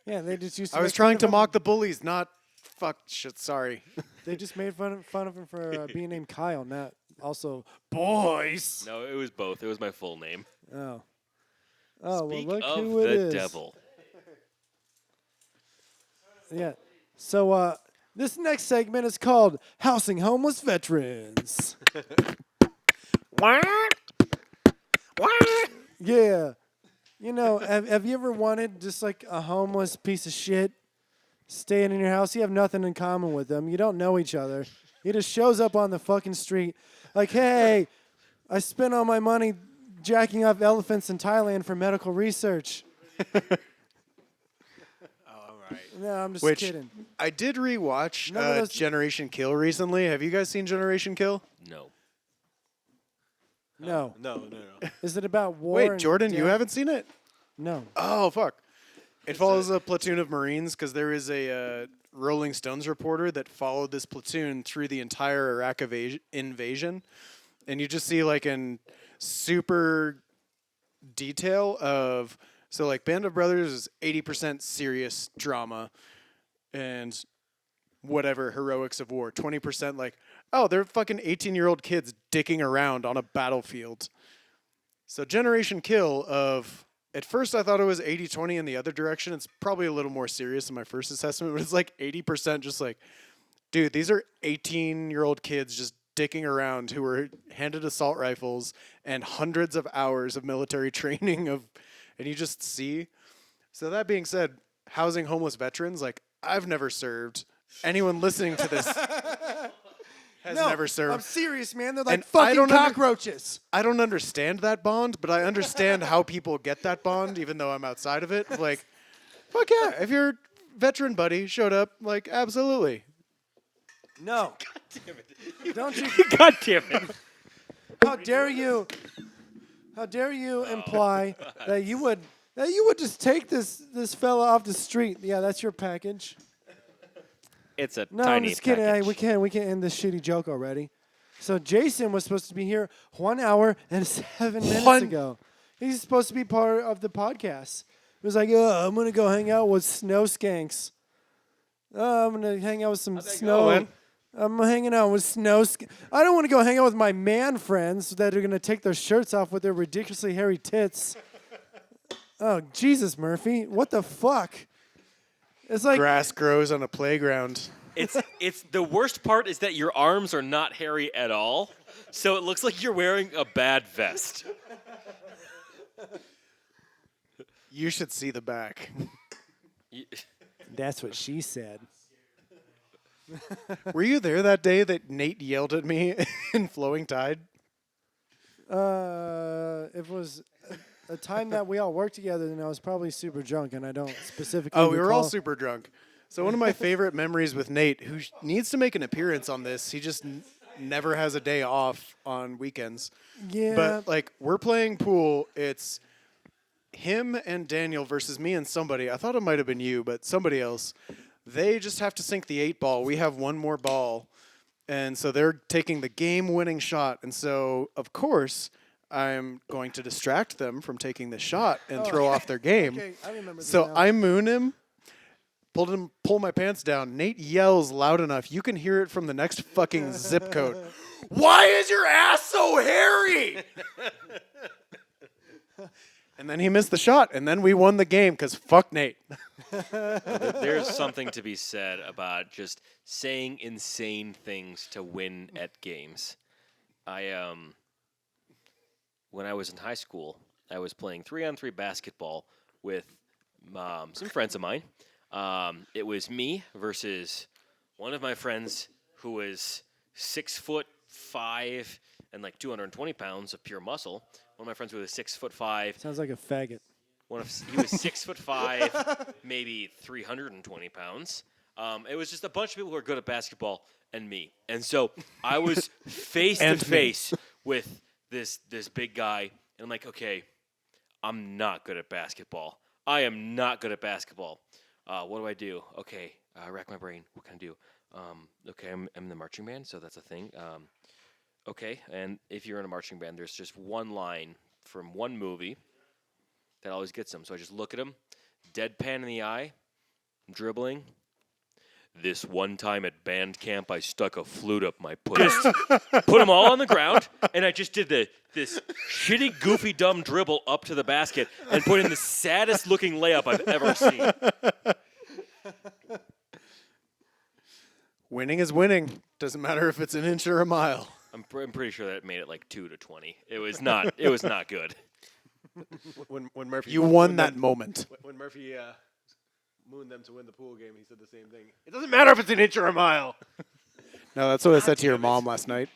Yeah, they just used to I was make trying fun to of him. mock the bullies, not fuck shit. Sorry. They just made fun of him for being named Kyle, not also boys. No, it was both. It was my full name. Oh. Oh, Speak well, look of who it the is. devil. Yeah. So this next segment is called Housing Homeless Veterans. Yeah. Have you ever wanted just like a homeless piece of shit staying in your house? You have nothing in common with them. You don't know each other. He just shows up on the fucking street like, hey, I spent all my money jacking off elephants in Thailand for medical research. No, I'm just Which kidding. I did rewatch None of those- Generation Kill recently. Have you guys seen Generation Kill? No. No. No. Is it about war? Wait, and Jordan, you death? haven't seen it? No. Oh fuck! It follows a platoon of Marines because there is a Rolling Stones reporter that followed this platoon through the entire Iraq invasion, and you just see like in super detail of like Band of Brothers is 80% serious drama, and whatever heroics of war, 20% like Oh, they're fucking 18-year-old kids dicking around on a battlefield. So Generation Kill of, at first I thought it was 80-20 in the other direction. It's probably a little more serious than my first assessment, but it's like 80% just like, dude, these are 18-year-old kids just dicking around who were handed assault rifles and hundreds of hours of military training and you just see. So that being said, housing homeless veterans, like I've never served. Anyone listening to this has never served. I'm serious, man. They're like And I fucking don't cockroaches. I don't understand that bond, but I understand how people get that bond, even though I'm outside of it. Like, fuck yeah, if your veteran buddy showed up, like, absolutely. No. Don't you? God damn it! How dare you? How dare you imply that you would just take this fella off the street? Yeah, that's your package. It's a No, tiny I'm just kidding. package. We can't end this shitty joke already. So Jason was supposed to be here 1 hour and 7 minutes ago. He's supposed to be part of the podcast. He was like, "Oh, I'm gonna go hang out with snow skanks. Oh, I'm gonna hang out with some snow. man? I'm hanging out with snow. I don't want to go hang out with my man friends that are gonna take their shirts off with their ridiculously hairy tits. Oh, Jesus, Murphy, what the fuck? It's like Grass grows on a playground. It's the worst part is that your arms are not hairy at all, so it looks like you're wearing a bad vest. You should see the back. that's what she said. Were you there that day that Nate yelled at me in Flowing Tide? It was a time that we all worked together, and I was probably super drunk, and I don't specifically. Oh, we were all recall. super drunk. So one of my favorite memories with Nate, who needs to make an appearance on this, he just never has a day off on weekends. Yeah. But like we're playing pool, it's him and Daniel versus me and somebody. I thought it might have been you, but somebody else. They just have to sink the 8 ball. We have one more ball. And so they're taking the game-winning shot. And so, of course, I'm going to distract them from taking the shot and throw off their game. Okay, I remember. So this now. I moon him, pull my pants down. Nate yells loud enough. You can hear it from the next fucking zip code. Why is your ass so hairy? And then he missed the shot, and then we won the game because fuck Nate. There's something to be said about just saying insane things to win at games. When I was in high school, I was playing 3-on-3 basketball with some friends of mine. It was me versus one of my friends who was 6'5" and like 220 pounds of pure muscle. One of my friends was 6'5". Sounds like a faggot. He was 6'5", maybe 320 pounds. It was just a bunch of people who are good at basketball and me. And so I was face to face with this big guy, and I'm like, okay, I'm not good at basketball. I am not good at basketball. What do I do? Okay, rack my brain. What can I do? Okay, I'm in the marching band, so that's a thing. Okay, and if you're in a marching band, there's just one line from one movie that always gets them. So I just look at him, deadpan in the eye, dribbling. This one time at band camp, I stuck a flute up my puss. Put them all on the ground, and I just did this shitty, goofy, dumb dribble up to the basket and put in the saddest looking layup I've ever seen. Winning is winning. Doesn't matter if it's an inch or a mile. I'm pretty sure that made it like 2-20. It was not good. When Murphy You won that moment. When Murphy mooned them to win the pool game, he said the same thing. It doesn't matter if it's an inch or a mile. No, that's what I said to your mom last night.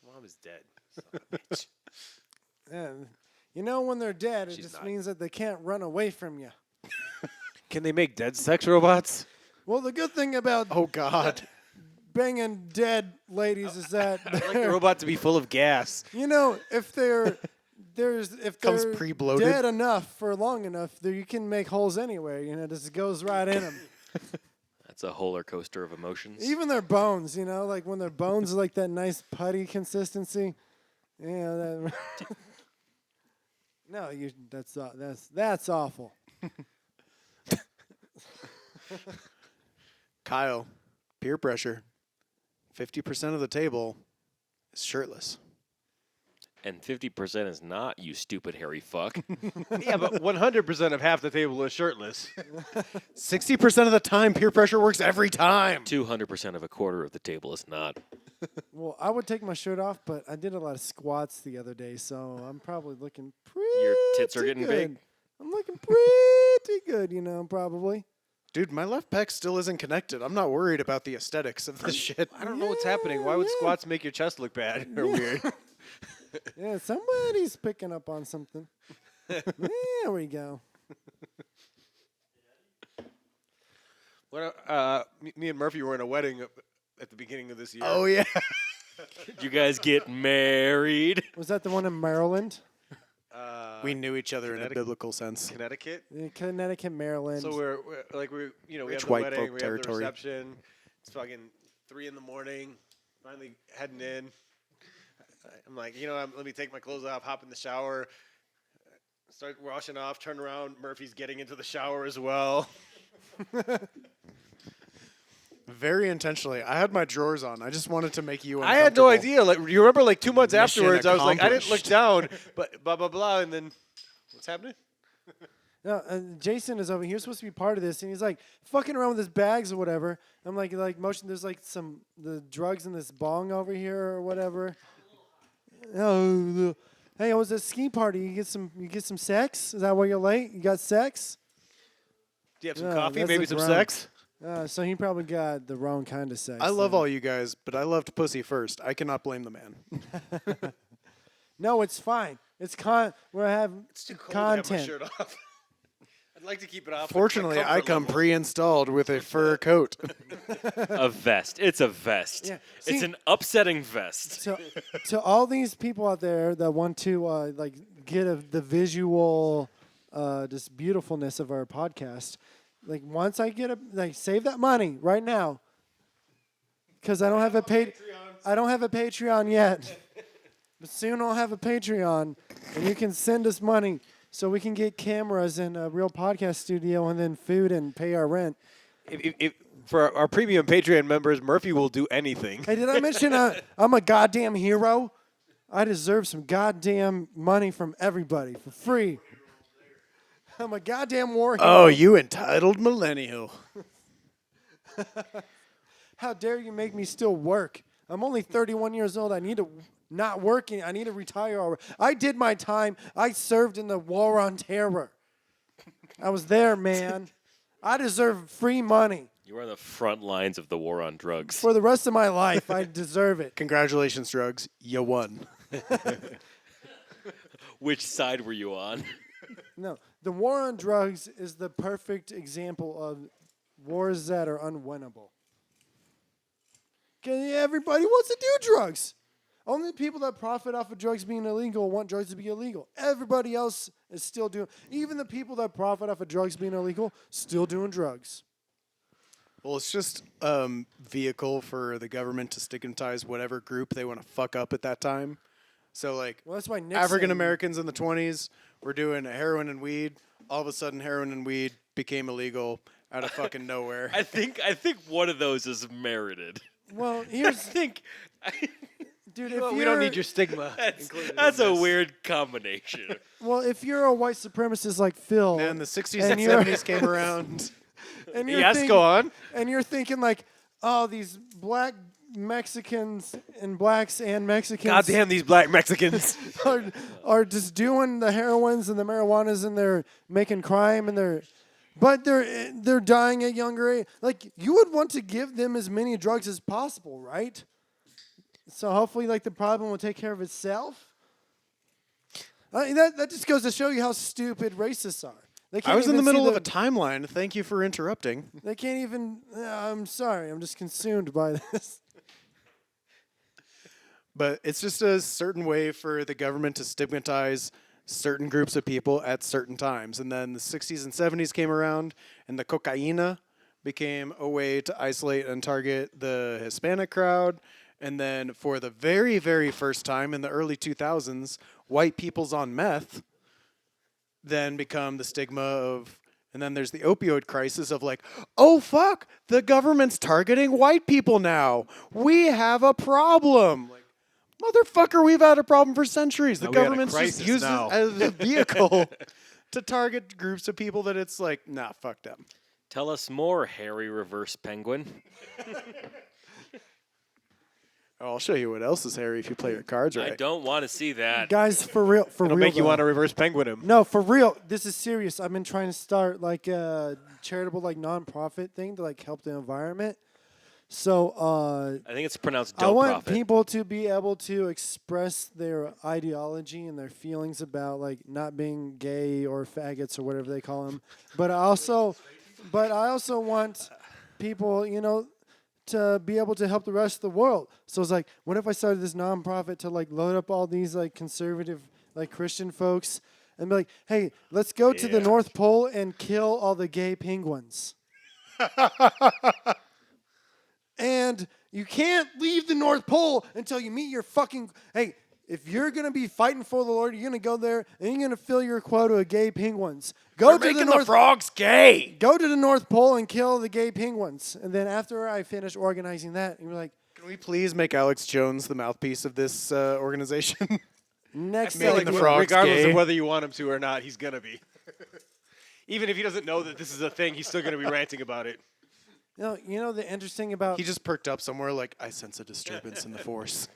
Mom is dead. Son of a bitch. And you know, when they're dead, it She's just not. means that they can't run away from you. Can they make dead sex robots? Well, the good thing about Oh, God. banging dead ladies is that I'd like the robot to be full of gas. you know, if they're Comes they're pre-bloated. dead enough for long enough, you can make holes anywhere. You know, it just goes right in them. That's a roller coaster of emotions. Even their bones, you know, like when their bones are like that nice putty consistency. You know, that no, that's awful. Kyle, peer pressure. 50% of the table is shirtless. And 50% is not, you stupid hairy fuck. Yeah, but 100% of half the table is shirtless. 60% of the time, peer pressure works every time. 200% of a quarter of the table is not. Well, I would take my shirt off, but I did a lot of squats the other day, so I'm probably looking pretty Your tits are getting good. big? I'm looking pretty good, probably. Dude, my left pec still isn't connected. I'm not worried about the aesthetics of this shit. I don't know what's happening. Why would squats make your chest look bad or weird? Yeah, somebody's picking up on something. There we go. Me and Murphy were in a wedding at the beginning of this year. Oh, yeah. Did you guys get married? Was that the one in Maryland? We knew each other in a Connecticut. biblical sense. Connecticut. In Connecticut, Maryland. So we we Rich have the white wedding, folk we have territory. the reception. It's fucking 3 a.m. Finally heading in. I'm like, let me take my clothes off, hop in the shower, start washing off, turn around. Murphy's getting into the shower as well. Very intentionally. I had my drawers on. I just wanted to make you I had no uncomfortable. idea. Like, you remember, like 2 months Mission afterwards, I was like, I didn't look accomplished. down, but blah blah blah, and then what's happening? No, Jason is over here. He was supposed to be part of this, and he's like fucking around with his bags or whatever. I'm like motion. There's like the drugs in this bong over here or whatever. Oh, hey, it was a ski party. You get some sex? Is that why you're late? You got sex? Do you have some No, coffee? that's Maybe the some ground. sex? So he probably got the wrong kind of sex. I love then. all you guys, but I loved pussy first. I cannot blame the man. No, it's fine. It's we're having It's too cold to have my content. shirt off. I'd like to keep it off. but my Fortunately, I comfort come level- pre-installed with a fur coat. A vest. It's a vest. Yeah. It's See- an upsetting vest. To all these people out there that want to get the visual just beautifulness of our podcast, like once I get save that money right now, because I don't have a Patreon yet, but soon I'll have a Patreon, and you can send us money so we can get cameras and a real podcast studio and then food and pay our rent. If for our premium Patreon members, Murphy will do anything. Hey, did I mention I'm a goddamn hero? I deserve some goddamn money from everybody for free. I'm a goddamn war hero. Oh, you entitled millennial. How dare you make me still work? I'm only 31 years old. I need to not work. I need to retire already. I did my time. I served in the war on terror. I was there, man. I deserve free money You are on the front lines of the war on drugs. for the rest of my life. I deserve it. Congratulations, drugs. You won. Which side were you on? No, the war on drugs is the perfect example of wars that are unwinnable. 'Cause everybody wants to do drugs. Only the people that profit off of drugs being illegal want drugs to be illegal. Everybody else is still doing. Even the people that profit off of drugs being illegal, still doing drugs. Well, it's just vehicle for the government to stigmatize whatever group they want to fuck up at that time. So, like, Well, that's why Nixon, African Americans in the 20s were doing heroin and weed. All of a sudden, heroin and weed became illegal out of fucking nowhere. I think one of those is merited. Well, I here's think dude. Well, If we don't you're- need your stigma. that's, included in that's a this. weird combination. Well, if you're a white supremacist like Phil, And the 60s And and you're- 70s came around. and you're Yes, think- go on. and you're thinking like, oh, these black Mexicans and blacks and Mexicans God damn these black Mexicans. are just doing the heroines and the marijuanas and they're making crime and they're dying at younger age. Like you would want to give them as many drugs as possible, right? So hopefully, like the problem will take care of itself. That just goes to show you how stupid racists are. They can't I was in the even see middle of a timeline. Thank you for interrupting. They can't even. I'm sorry. I'm just consumed by this. But it's just a certain way for the government to stigmatize certain groups of people at certain times. And then the 60s and 70s came around, and the cocaína became a way to isolate and target the Hispanic crowd. And then for the very, very first time in the early 2000s, white people's on meth then become the stigma of, And then there's the opioid crisis of like, oh fuck, the government's targeting white people now. We have a problem. Like, motherfucker, we've had a problem for centuries. The we got a government's just crisis used now. it as a vehicle to target groups of people that it's like, nah, fuck them. Tell us more, hairy reverse penguin. Oh, I'll show you what else is hairy if you play your cards right. I don't want to see that. Guys, for real, It'll make you though. want to reverse penguin him. No, for real. This is serious. I've been trying to start like a charitable, like nonprofit thing to like help the environment. So I think it's pronounced I don't want profit. people to be able to express their ideology and their feelings about like not being gay or faggots or whatever they call them. But I also want people, to be able to help the rest of the world. So it's like, what if I started this nonprofit to like load up all these like conservative, like Christian folks and be like, hey, let's go to the North Pole and kill all the gay penguins. And you can't leave the North Pole until you meet your fucking, hey, if you're going to be fighting for the Lord, you're going to go there and you're going to fill your quota of gay penguins. Go to the North frogs gay. Go to the North Pole and kill the gay penguins. And then after I finish organizing that, you're like, Can we please make Alex Jones the mouthpiece of this organization? next Making segment. the frogs regardless gay. of whether you want him to or not, he's gonna be. Even if he doesn't know that this is a thing, he's still gonna be ranting about it. You know the interesting about He just perked up somewhere like, I sense a disturbance in the force.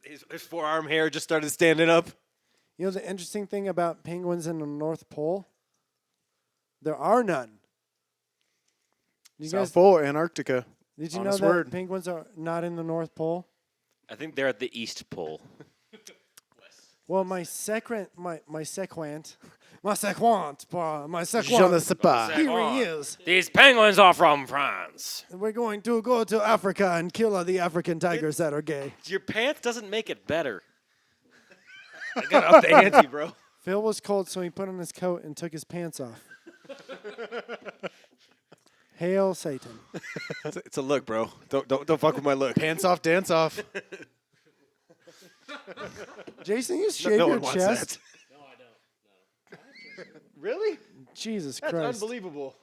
His forearm hair just started standing up. the interesting thing about penguins in the North Pole? There are none. You South guys, Pole, Antarctica. did you honest know that word. penguins are not in the North Pole? I think they're at the East Pole. Well, my sequant, Je ne sais pas. here he is. These penguins are from France. We're going to go to Africa and kill all the African tigers that are gay. Your pants doesn't make it better. I got up the ante, bro. Phil was cold, so he put on his coat and took his pants off. Hail Satan. It's a look, bro. Don't fuck with my look. Pants off, dance off. Jason, you shave No your one wants chest? that. Really? Jesus That's Christ. unbelievable.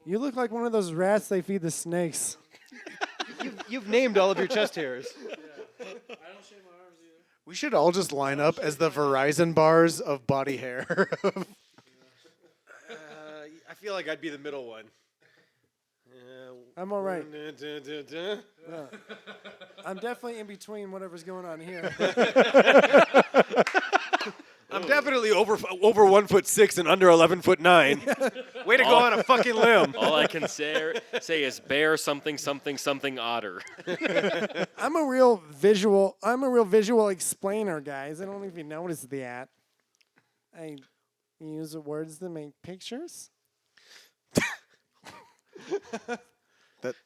You look like one of those rats they feed the snakes. You've named all of your chest hairs. We should all just line up as the Verizon bars of body hair. I feel like I'd be the middle one. I'm all right. I'm definitely in between whatever's going on here. I'm definitely over 1'6" and under 11'9". Way to go on a fucking limb. All I can say is bear something something something otter. I'm a real visual explainer, guys. I don't know if you noticed that. I use words to make pictures.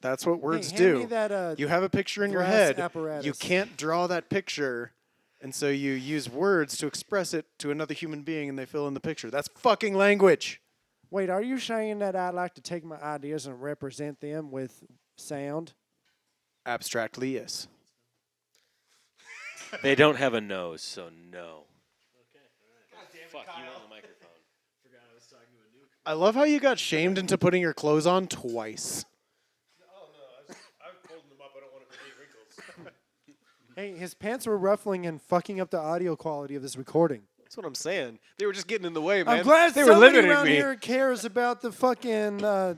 That's what words hand me do. that, You have a picture in your glass head. apparatus. You can't draw that picture, and so you use words to express it to another human being, and they fill in the picture. That's fucking language. Wait, are you saying that I'd like to take my ideas and represent them with sound? Abstractly, yes. They don't have a nose, so no. Fuck, you want the microphone. I love how you got shamed into putting your clothes on twice. I'm holding them up. I don't want to create wrinkles. Hey, his pants were ruffling and fucking up the audio quality of this recording. That's what I'm saying. They were just getting in the way, man. I'm glad they were somebody limiting around me. here cares about the fucking, the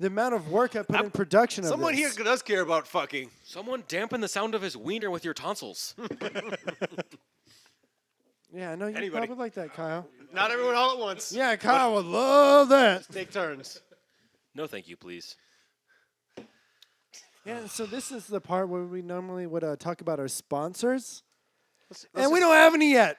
amount of work I put in production of Someone this. here does care about fucking. Someone dampen the sound of his wiener with your tonsils. Yeah, I know you Anybody. probably like that, Kyle. Not everyone all at once. Yeah, Kyle would love that. Take turns. No, thank you, please. Yeah, so this is the part where we normally would talk about our sponsors. And we don't have any yet.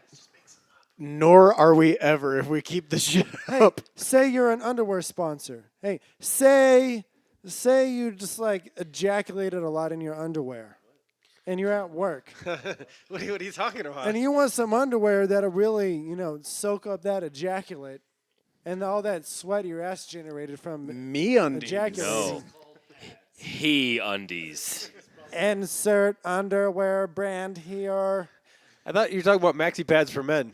Nor are we ever if we keep this shit up. Say you're an underwear sponsor. Hey, say you just like ejaculated a lot in your underwear. And you're at work. What are you talking about? And you want some underwear that'll really, soak up that ejaculate and all that sweat your ass generated from Me undies. ejaculating. No. He undies. Insert underwear brand here. I thought you were talking about maxi pads for men.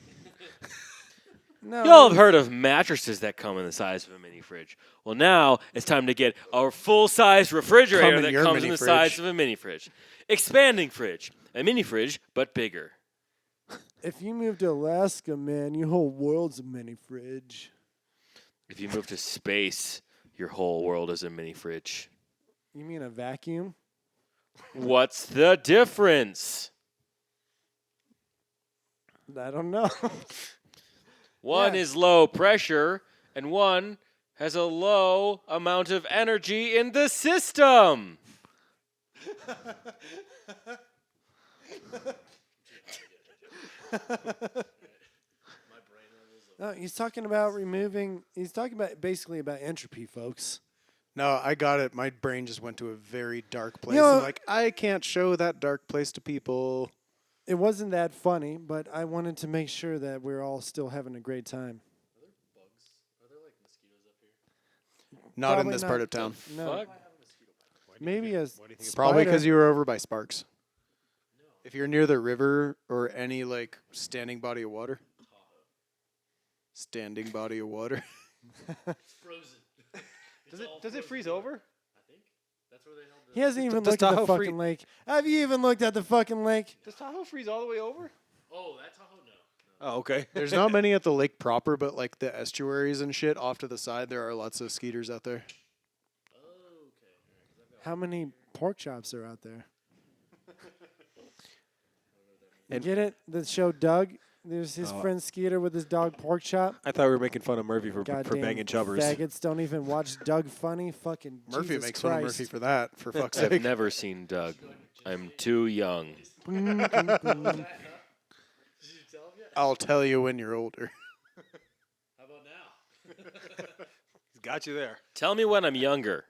No, Y'all have heard of mattresses that come in the size of a mini fridge. Well, now it's time to get a full-size refrigerator in that your comes in mini the fridge. size of a mini fridge. Expanding fridge. A mini fridge, but bigger. If you move to Alaska, man, your whole world's a mini fridge. If you move to space, your whole world is a mini fridge. You mean a vacuum? What's the difference? I don't know. One Yeah. is low pressure, and one has a low amount of energy in the system. No, he's talking about removing. He's talking about basically about entropy, folks. No, I got it. My brain just went to a very dark place. know- I'm like, I can't show that dark place to people. It wasn't that funny, but I wanted to make sure that we're all still having a great time. Not in Probably this not. part of town. No, Fuck. maybe a Probably because spider. you were over by Sparks. If you're near the river or any like standing body of water. Standing body of water. Does it freeze over? He hasn't even does looked at the Tahoe fucking lake. Have you even looked at the fucking lake? Does Tahoe freeze all the way over? Oh, that's Tahoe no. Oh, okay. There's not many at the lake proper, but like the estuaries and shit off to the side, there are lots of skeeters out there. How many pork chops are out there? And- Get it? The show Doug. There's his Oh. friend Skeeter with his dog Pork Chop. I thought we were making fun of Murphy for Goddamn banging chubbers. faggots don't even watch Doug funny. Fucking Murphy Jesus makes Christ. fun of Murphy for that, for fuck's I've sake. never seen Doug. I'm too young. I'll tell you when you're older. He's got you there. Tell me when I'm younger.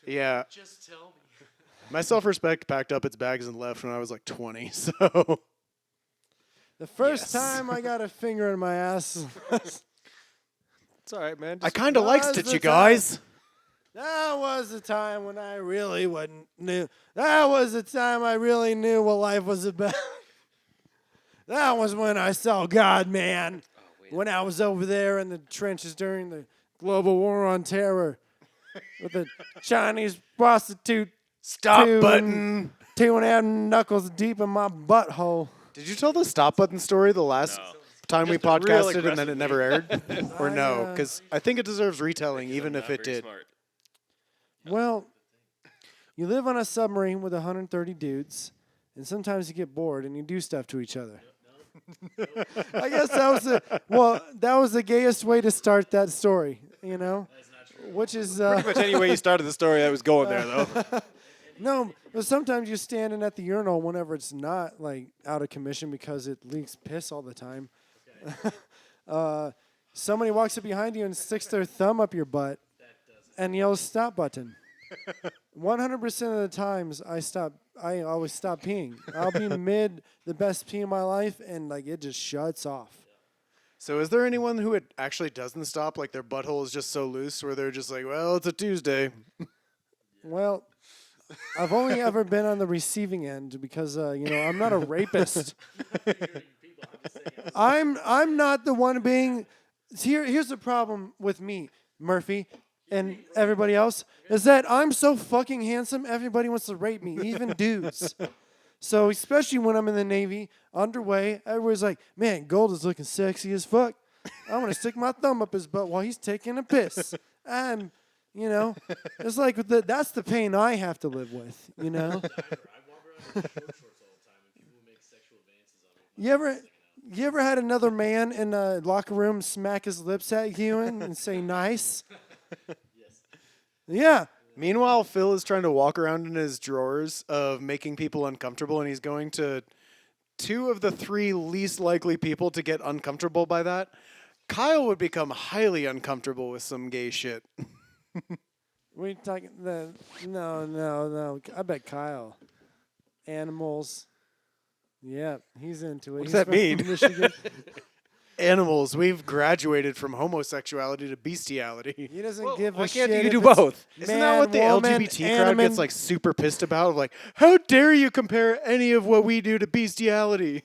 Yeah. Just tell me. My self-respect packed up its bags and left when I was like 20, so... The first Yes. time I got a finger in my ass, It's all right, man. I Just- kind of like was Stitch, the you guys. that was the time when I really wouldn't knew. That was the time I really knew what life was about. That was when I saw God, man. When I was over there in the trenches during the global war on terror with the Chinese prostitute Stop Two- button. 2.5 knuckles deep in my butthole. Did you tell the stop button story the last time we Just a real podcasted and then it never aired? Or no? I, Because I think it deserves retelling, even if it did. Well, you live on a submarine with 130 dudes, and sometimes you get bored and you do stuff to each other. I guess that was the gayest way to start that story, you know? Which is Pretty much any way you started the story, I was going there, though. no, but sometimes you're standing at the urinal whenever it's not like out of commission because it leaks piss all the time. Somebody walks up behind you and sticks their thumb up your butt and yells "stop button." 100% of the times I always stop peeing. I'll be mid the best pee of my life and like it just shuts off. So is there anyone who it actually doesn't stop, like their butthole is just so loose where they're just like, well, it's a Tuesday. Well, I've only ever been on the receiving end because I'm not a rapist. I'm not the one being. Here's the problem with me, Murphy, and everybody else is that I'm so fucking handsome. Everybody wants to rape me, even dudes. So especially when I'm in the Navy, underway, everybody's like, "Man, Gold is looking sexy as fuck. I want to stick my thumb up his butt while he's taking a piss." And it's like that's the pain I have to live with. You ever had another man in a locker room smack his lips at you and say nice? Yeah. Meanwhile, Phil is trying to walk around in his drawers of making people uncomfortable, and he's going to 2 of the 3 least likely people to get uncomfortable by that. Kyle would become highly uncomfortable with some gay shit. We talking no. I bet Kyle. Animals. Yeah, he's into it. What does He's that from mean? Michigan. Animals, we've graduated from homosexuality to bestiality. He doesn't give a Why shit. can't you if do it's both? Isn't that what the man, woman, LGBT crowd animal. gets like super pissed about? Like, how dare you compare any of what we do to bestiality?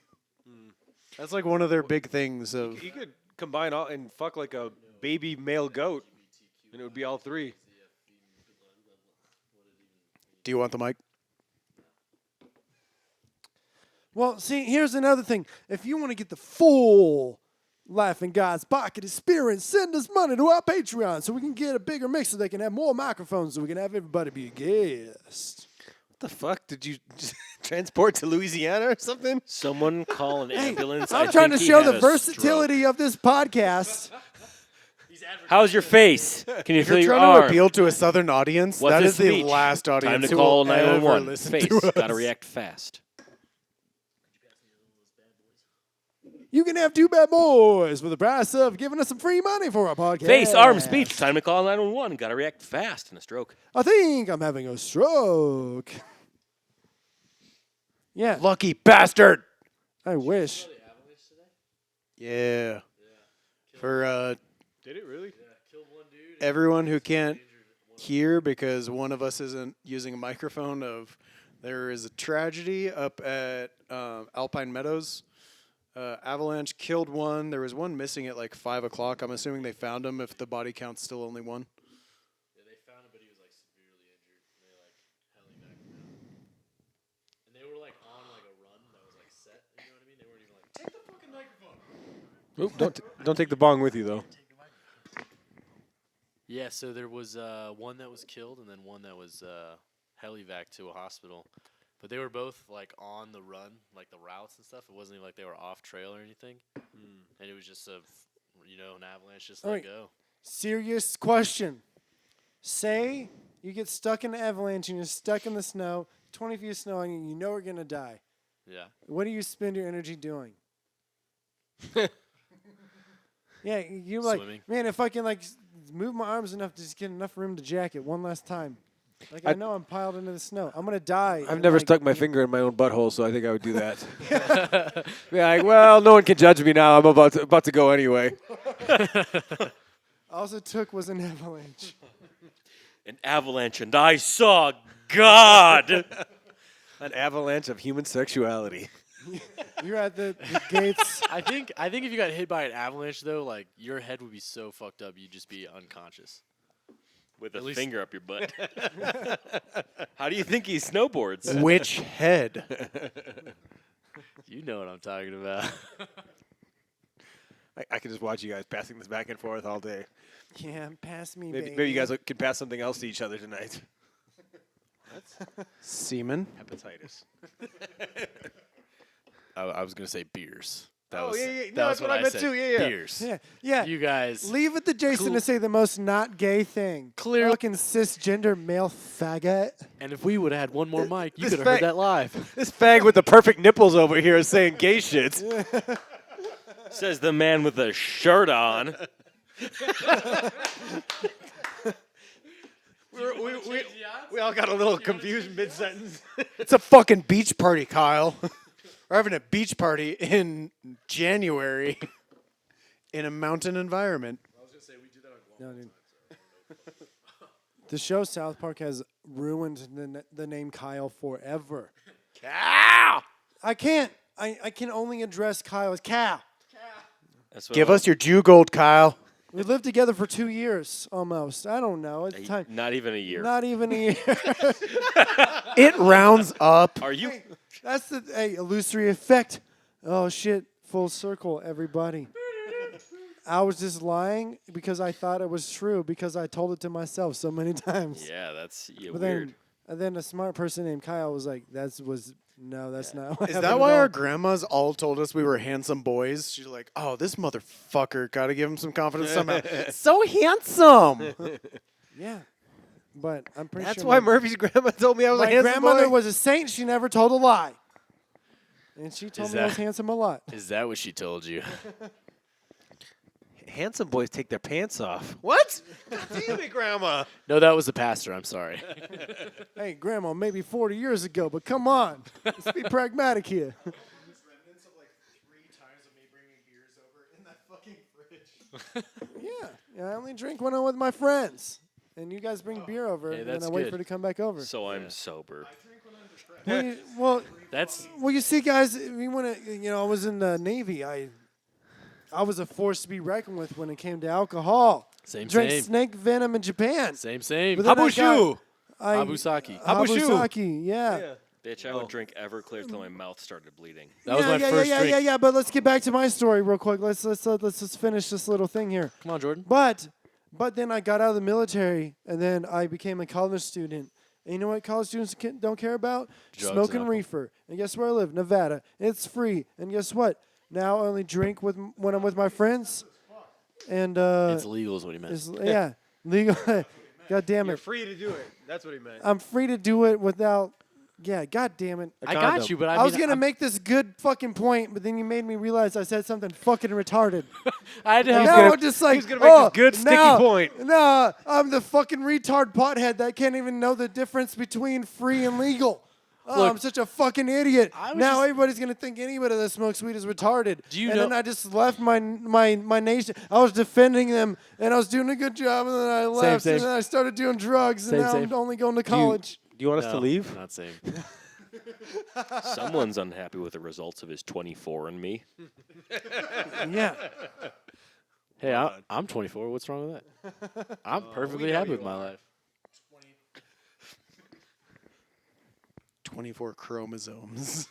That's like one of their big things of. He could combine all and fuck like a baby male goat, and it would be all three. Do you want the mic? Well, see, here's another thing. If you want to get the full Laughing God's Pocket experience, send us money to our Patreon so we can get a bigger mix so they can have more microphones so we can have everybody be a guest. What the fuck? Did you just transport to Louisiana or something? Someone call an ambulance. I'm I trying to think he show had the a versatility of this podcast. stroke. How's your face? Can you If feel you're your trying to arm? appeal to a southern audience, What's that his is the speech? last audience Time to who call will ever 911. listen Face. to us. Gotta react fast. You can have two bad boys for the price of giving us some free money for our podcast. Face, arm, speech. Time to call 911. Gotta react fast in a stroke. I think I'm having a stroke. Yeah, Lucky bastard. I wish. Yeah. For Did it really? everyone who can't hear because one of us isn't using a microphone, there is a tragedy up at Alpine Meadows. Avalanche killed one. There was one missing at like 5 o'clock. I'm assuming they found him if the body count's still only one. Yeah, they found him, but he was like severely injured. And they like heli-vac him out. And they were like on like a run that was like set. You know what I mean? They weren't even like, take the fucking microphone. Oop, don't take the bong with you though. Yeah, so there was one that was killed and then one that was heli-vac to a hospital. But they were both like on the run, like the routes and stuff. It wasn't even like they were off trail or anything. And it was just an avalanche just let Alright. go. Serious question. Say you get stuck in an avalanche and you're stuck in the snow, 20 feet of snow, and you know you're going to die. Yeah. What do you spend your energy doing? Yeah, you're like, Swimming. man, if I can like move my arms enough to just get enough room to jack it one last time. Like I know I'm piled into the snow. I'm gonna die. I've in, never like, stuck my finger in my own butthole, so I think I would do that. Be like, well, no one can judge me now. I'm about to go anyway. All it took was an avalanche. An avalanche, and I saw God. An avalanche of human sexuality. You're at the gates. I think if you got hit by an avalanche though, like your head would be so fucked up you'd just be unconscious. With a least- finger up your butt. How do you think he snowboards? Which head? You know what I'm talking about. I can just watch you guys passing this back and forth all day. Yeah, pass me, Maybe you guys can pass something else to each other tonight. Semen. Hepatitis. I was gonna say beers. That Oh, was, yeah, yeah. that No, was that's what I meant said. too. Yeah, yeah. Beers. Yeah. You guys. Leave it to Jason Cool. to say the most not gay thing. Clear- Fucking cisgender male faggot. And if we would have had one more mic, you this could have heard fa- that live. This fag with the perfect nipples over here is saying gay shit. Says the man with a shirt on. We all got a little confused mid-sentence. It's a fucking beach party, Kyle. We're having a beach party in January in a mountain environment. No, dude. The show South Park has ruined the name Kyle forever. Cow! I can't. I can only address Kyle as Cal. That's what Give us your Jew gold, Kyle. We lived together for 2 years almost. I don't know. At the time. Not even a year. Not even a year. It rounds up. Are you? That's the illusory effect. Oh shit! Full circle, everybody. I was just lying because I thought it was true because I told it to myself so many times. Yeah, that's But weird. then a smart person named Kyle was like, "That's not." What Is happened that at why all." our grandmas all told us we were handsome boys? She's like, oh, this motherfucker. Got to give him some confidence somehow. So handsome. Yeah, but I'm pretty That's sure. why Murphy's grandma told me I was a my handsome grandmother boy. was a saint. She never told a lie, and she told Is me I was that- handsome a lot. Is that what she told you? Handsome boys take their pants off. What? God damn it, grandma. No, that was the pastor. I'm sorry. Hey, Grandma, maybe 40 years ago, but come on, let's be pragmatic here. Remnants of like 3 times of me bringing beers over in that fucking fridge. Yeah, I only drink when I'm with my friends. And you guys bring beer over, Hey, and then that's I wait good. for it to come back over. So I'm sober. Well, That's well, you see, guys, we want to. I was in the Navy. I was a force to be reckoned with when it came to alcohol. same. Drank snake venom in Japan. Same. But then I Habushu. Habusaki. Habusaki, yeah. Bitch, I would drink Everclear till my mouth started bleeding. That was my first drink. Yeah. But let's get back to my story real quick. Let's just finish this little thing here. Come on, Jordan. But then I got out of the military, and then I became a college student. And you know what college students don't care about? Drugs and Smoking alcohol. reefer. And guess where I live? Nevada. It's free. And guess what? Now I only drink when I'm with my friends. And It's legal, is what he meant. yeah, legal. God damn You're it. free to do it. That's what he meant. I'm free to do it without. Yeah, god damn it. I got you, but I was gonna make this good fucking point, but then you made me realize I said something fucking retarded. I had to have. Now I'm just like, he's gonna make this good, sticky now, point. No, I'm the fucking retard pothead that can't even know the difference between free and legal. Oh, Look, I'm such a fucking idiot. I was Now just- everybody's gonna think anybody that smokes weed is retarded. Do you and know- then I just left my nation. I was defending them, and I was doing a good job, and then I left, same. and then I started doing drugs, and now Same. I'm only going to college. Do you want us No, to leave? Not same. Someone's unhappy with the results of his 24andMe. Yeah. Hey, I'm 24. What's wrong with that? I'm perfectly happy with my life. 24 chromosomes.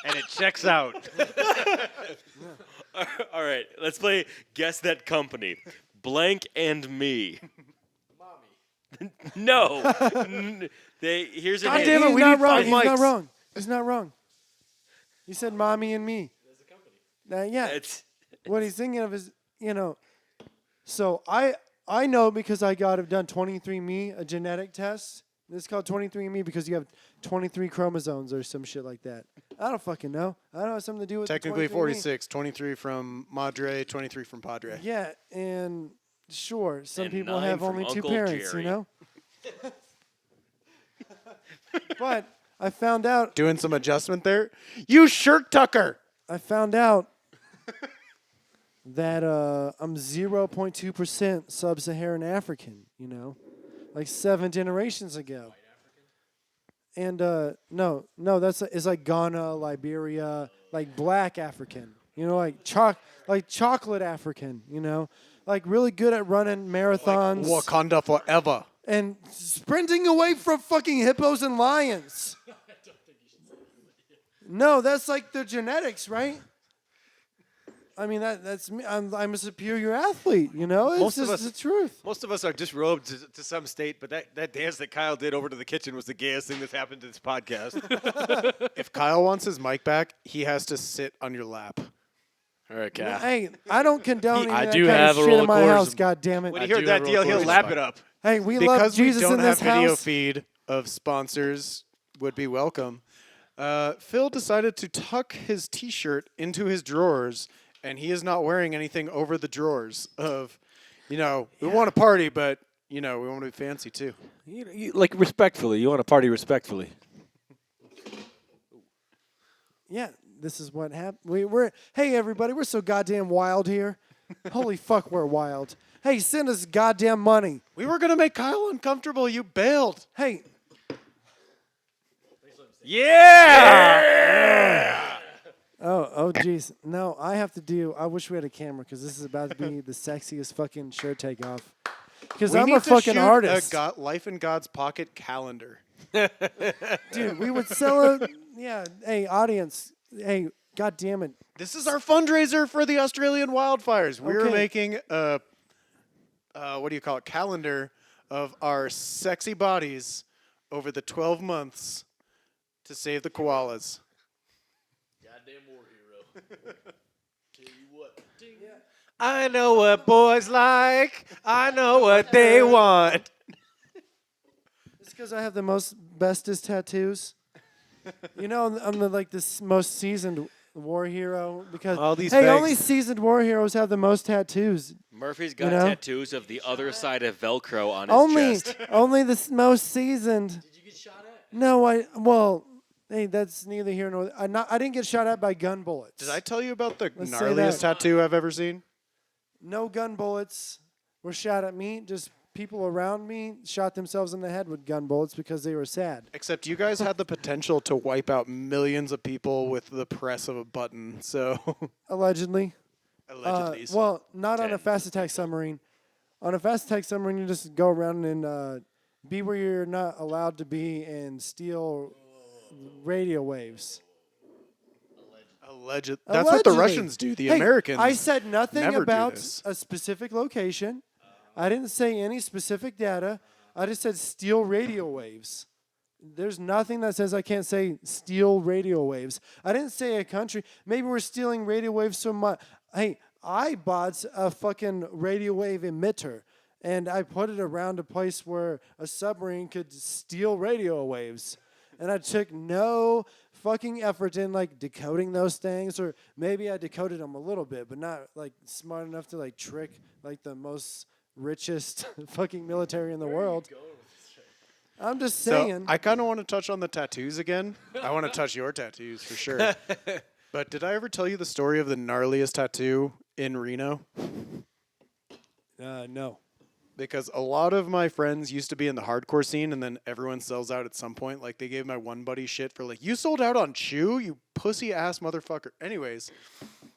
And it checks out. All right, let's play Guess That Company. Blank and me. Mommy. No. Here's a God hint. damn it, we he's not need wrong. five He's not mics. wrong. He's not wrong. He said mommy and me. There's a company. Yeah. It's, What he's thinking of is, so I know because I got it done 23andMe, a genetic test. It's called 23andMe because you have 23 chromosomes or some shit like that. I don't fucking know. I don't know, something to do with the Technically 23andMe. 46, 23 from Madre, 23 from Padre. Yeah, and sure, some And people 9 have from only two Uncle parents, Jerry. you know? But I found out Doing some adjustment there. You shirt tucker. that I'm 0.2% sub-Saharan African, like 7 generations ago. And no, it's like Ghana, Liberia, like black African, like chocolate African, like really good at running marathons Wakanda forever. and sprinting away from fucking hippos and lions. No, that's like the genetics, right? I mean that's me. I'm a superior athlete, It's Most of just us- the truth. Most of us are disrobed to some state, but that dance that Kyle did over to the kitchen was the gayest thing that's happened to this podcast. If Kyle wants his mic back, he has to sit on your lap. All right, Cal. Hey, I don't condone any I of that do kind have of a shit roll in of my quarters. house. God damn it! When he I heard do that have deal, real he'll close lap by. it up. Hey, we love Because we Jesus don't in have this video house. feed of sponsors would be welcome. Phil decided to tuck his T-shirt into his drawers, and he is not wearing anything over the drawers. We want to party, but we want to be fancy too. Like respectfully, you want to party respectfully. Yeah, this is what happened. Hey everybody, we're so goddamn wild here. Holy fuck, we're wild. Hey, send us goddamn money. We were gonna make Kyle uncomfortable. You bailed. Hey, oh, jeez. No, I have to do. I wish we had a camera because this is about to be the sexiest fucking shirt takeoff. Because We I'm need a to fucking shoot artist, a Life in God's Pocket calendar. dude. We would sell it. Yeah. Hey, audience. Hey, god damn it. This is our fundraiser for the Australian wildfires. We're Okay. making a calendar of our sexy bodies over the 12 months to save the koalas. Goddamn war hero. Tell you what. I know what boys like. I know what they want. It's because I have the bestest tattoos. I'm the most seasoned war hero because All these hey, fags. only seasoned war heroes have the most tattoos. Murphy's got know? tattoos of the other side of Velcro on his chest. Only the most seasoned. Did you get shot at? No, hey, that's neither here nor there. I didn't get shot at by gun bullets. Did I tell you about the Let's say gnarliest that. tattoo I've ever seen? No gun bullets were shot at me. Just people around me shot themselves in the head with gun bullets because they were sad. Except you guys had the potential to wipe out millions of people with the press of a button. So Allegedly. allegedly. Well, not on a 10 fast attack submarine. On a fast attack submarine, you just go around and be where you're not allowed to be and steal radio waves. Alleged. That's what the Allegedly. Russians do. The Hey, Americans. I said nothing never do about this. a specific location. I didn't say any specific data. I just said steal radio waves. There's nothing that says I can't say steal radio waves. I didn't say a country. Maybe we're stealing radio waves so much. Hey, I bought a fucking radio wave emitter, and I put it around a place where a submarine could steal radio waves. And I took no fucking effort in like decoding those things, or maybe I decoded them a little bit, but not like smart enough to like trick like the most richest fucking military in the world. I'm just saying. So I kind of want to touch on the tattoos again. I want to touch your tattoos for sure. But did I ever tell you the story of the gnarliest tattoo in Reno? No. Because a lot of my friends used to be in the hardcore scene, and then everyone sells out at some point. Like, they gave my one buddy shit for, like, you sold out on Chew, you pussy-ass motherfucker. Anyways,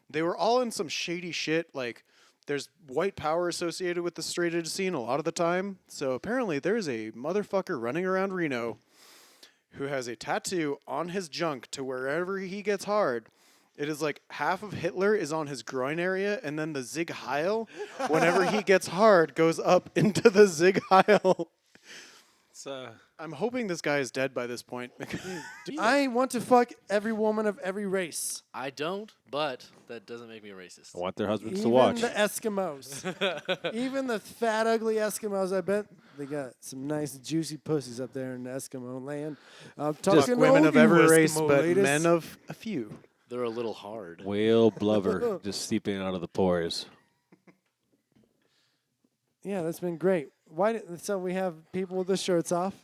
they were all in some shady shit. Like, there's white power associated with the straight edge scene a lot of the time. So apparently there's a motherfucker running around Reno who has a tattoo on his junk to wherever he gets hard. It is like half of Hitler is on his groin area, and then the Zig Heil, whenever he gets hard, goes up into the Zig Heil. It's, I'm hoping this guy is dead by this point. I want to fuck every woman of every race. I don't, but that doesn't make me a racist. I want their husbands Even to watch. the Eskimos. Even the fat, ugly Eskimos, I bet they got some nice, juicy pussies up there in the Eskimo land. I'm talking Fuck women to of all every you race, Eskimo but ladies. men of a few. They're a little hard. Whale blubber just seeping out of the pores. Yeah, that's been great. So we have people with the shirts off.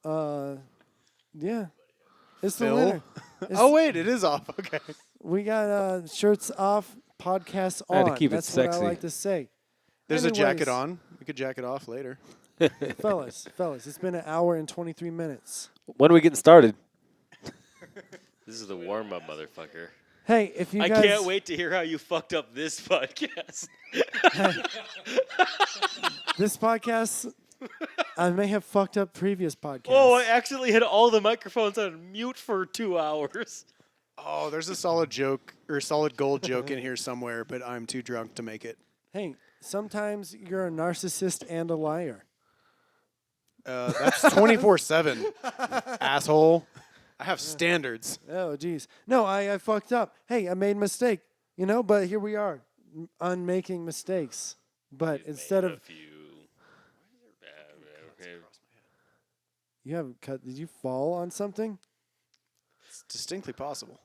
Yeah. It's the Phil? winter. It's- Oh, wait, it is off. Okay. We got shirts off, podcasts I had on. to keep it That's what I sexy. like to say. There's a jacket Anyways, on. We could jacket off later. fellas, it's been an hour and 23 minutes. When are we getting started? This is the warm up, motherfucker. Hey, if you I guys... can't wait to hear how you fucked up this podcast. This podcast, I may have fucked up previous podcasts. Oh, I accidentally had all the microphones on mute for 2 hours. Oh, there's a solid joke or solid gold joke in here somewhere, but I'm too drunk to make it. Hey, sometimes you're a narcissist and a liar. That's 24/7, asshole. I have standards. Oh, geez. No, I fucked up. Hey, I made a mistake, but here we are, unmaking mistakes. But instead of... You haven't cut... Did you fall on something? It's distinctly possible.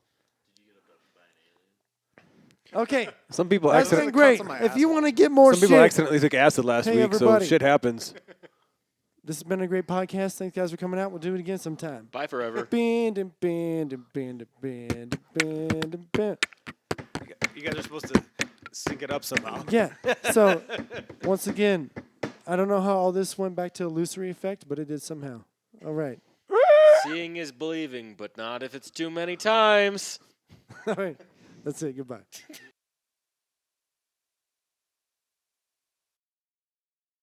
Okay, Some people that's been accidentally. great. cuts on my If you asshole. want to get more Some people shit... accidentally took acid last Hey, week, everybody. so shit happens. This has been a great podcast. Thanks, guys, for coming out. We'll do it again sometime. Bye forever. Band and band and band and band and band and band. you guys are supposed to sync it up somehow. Yeah. So, once again, I don't know how all this went back to illusory effect, but it did somehow. All right. Seeing is believing, but not if it's too many times. All right. That's it. Goodbye.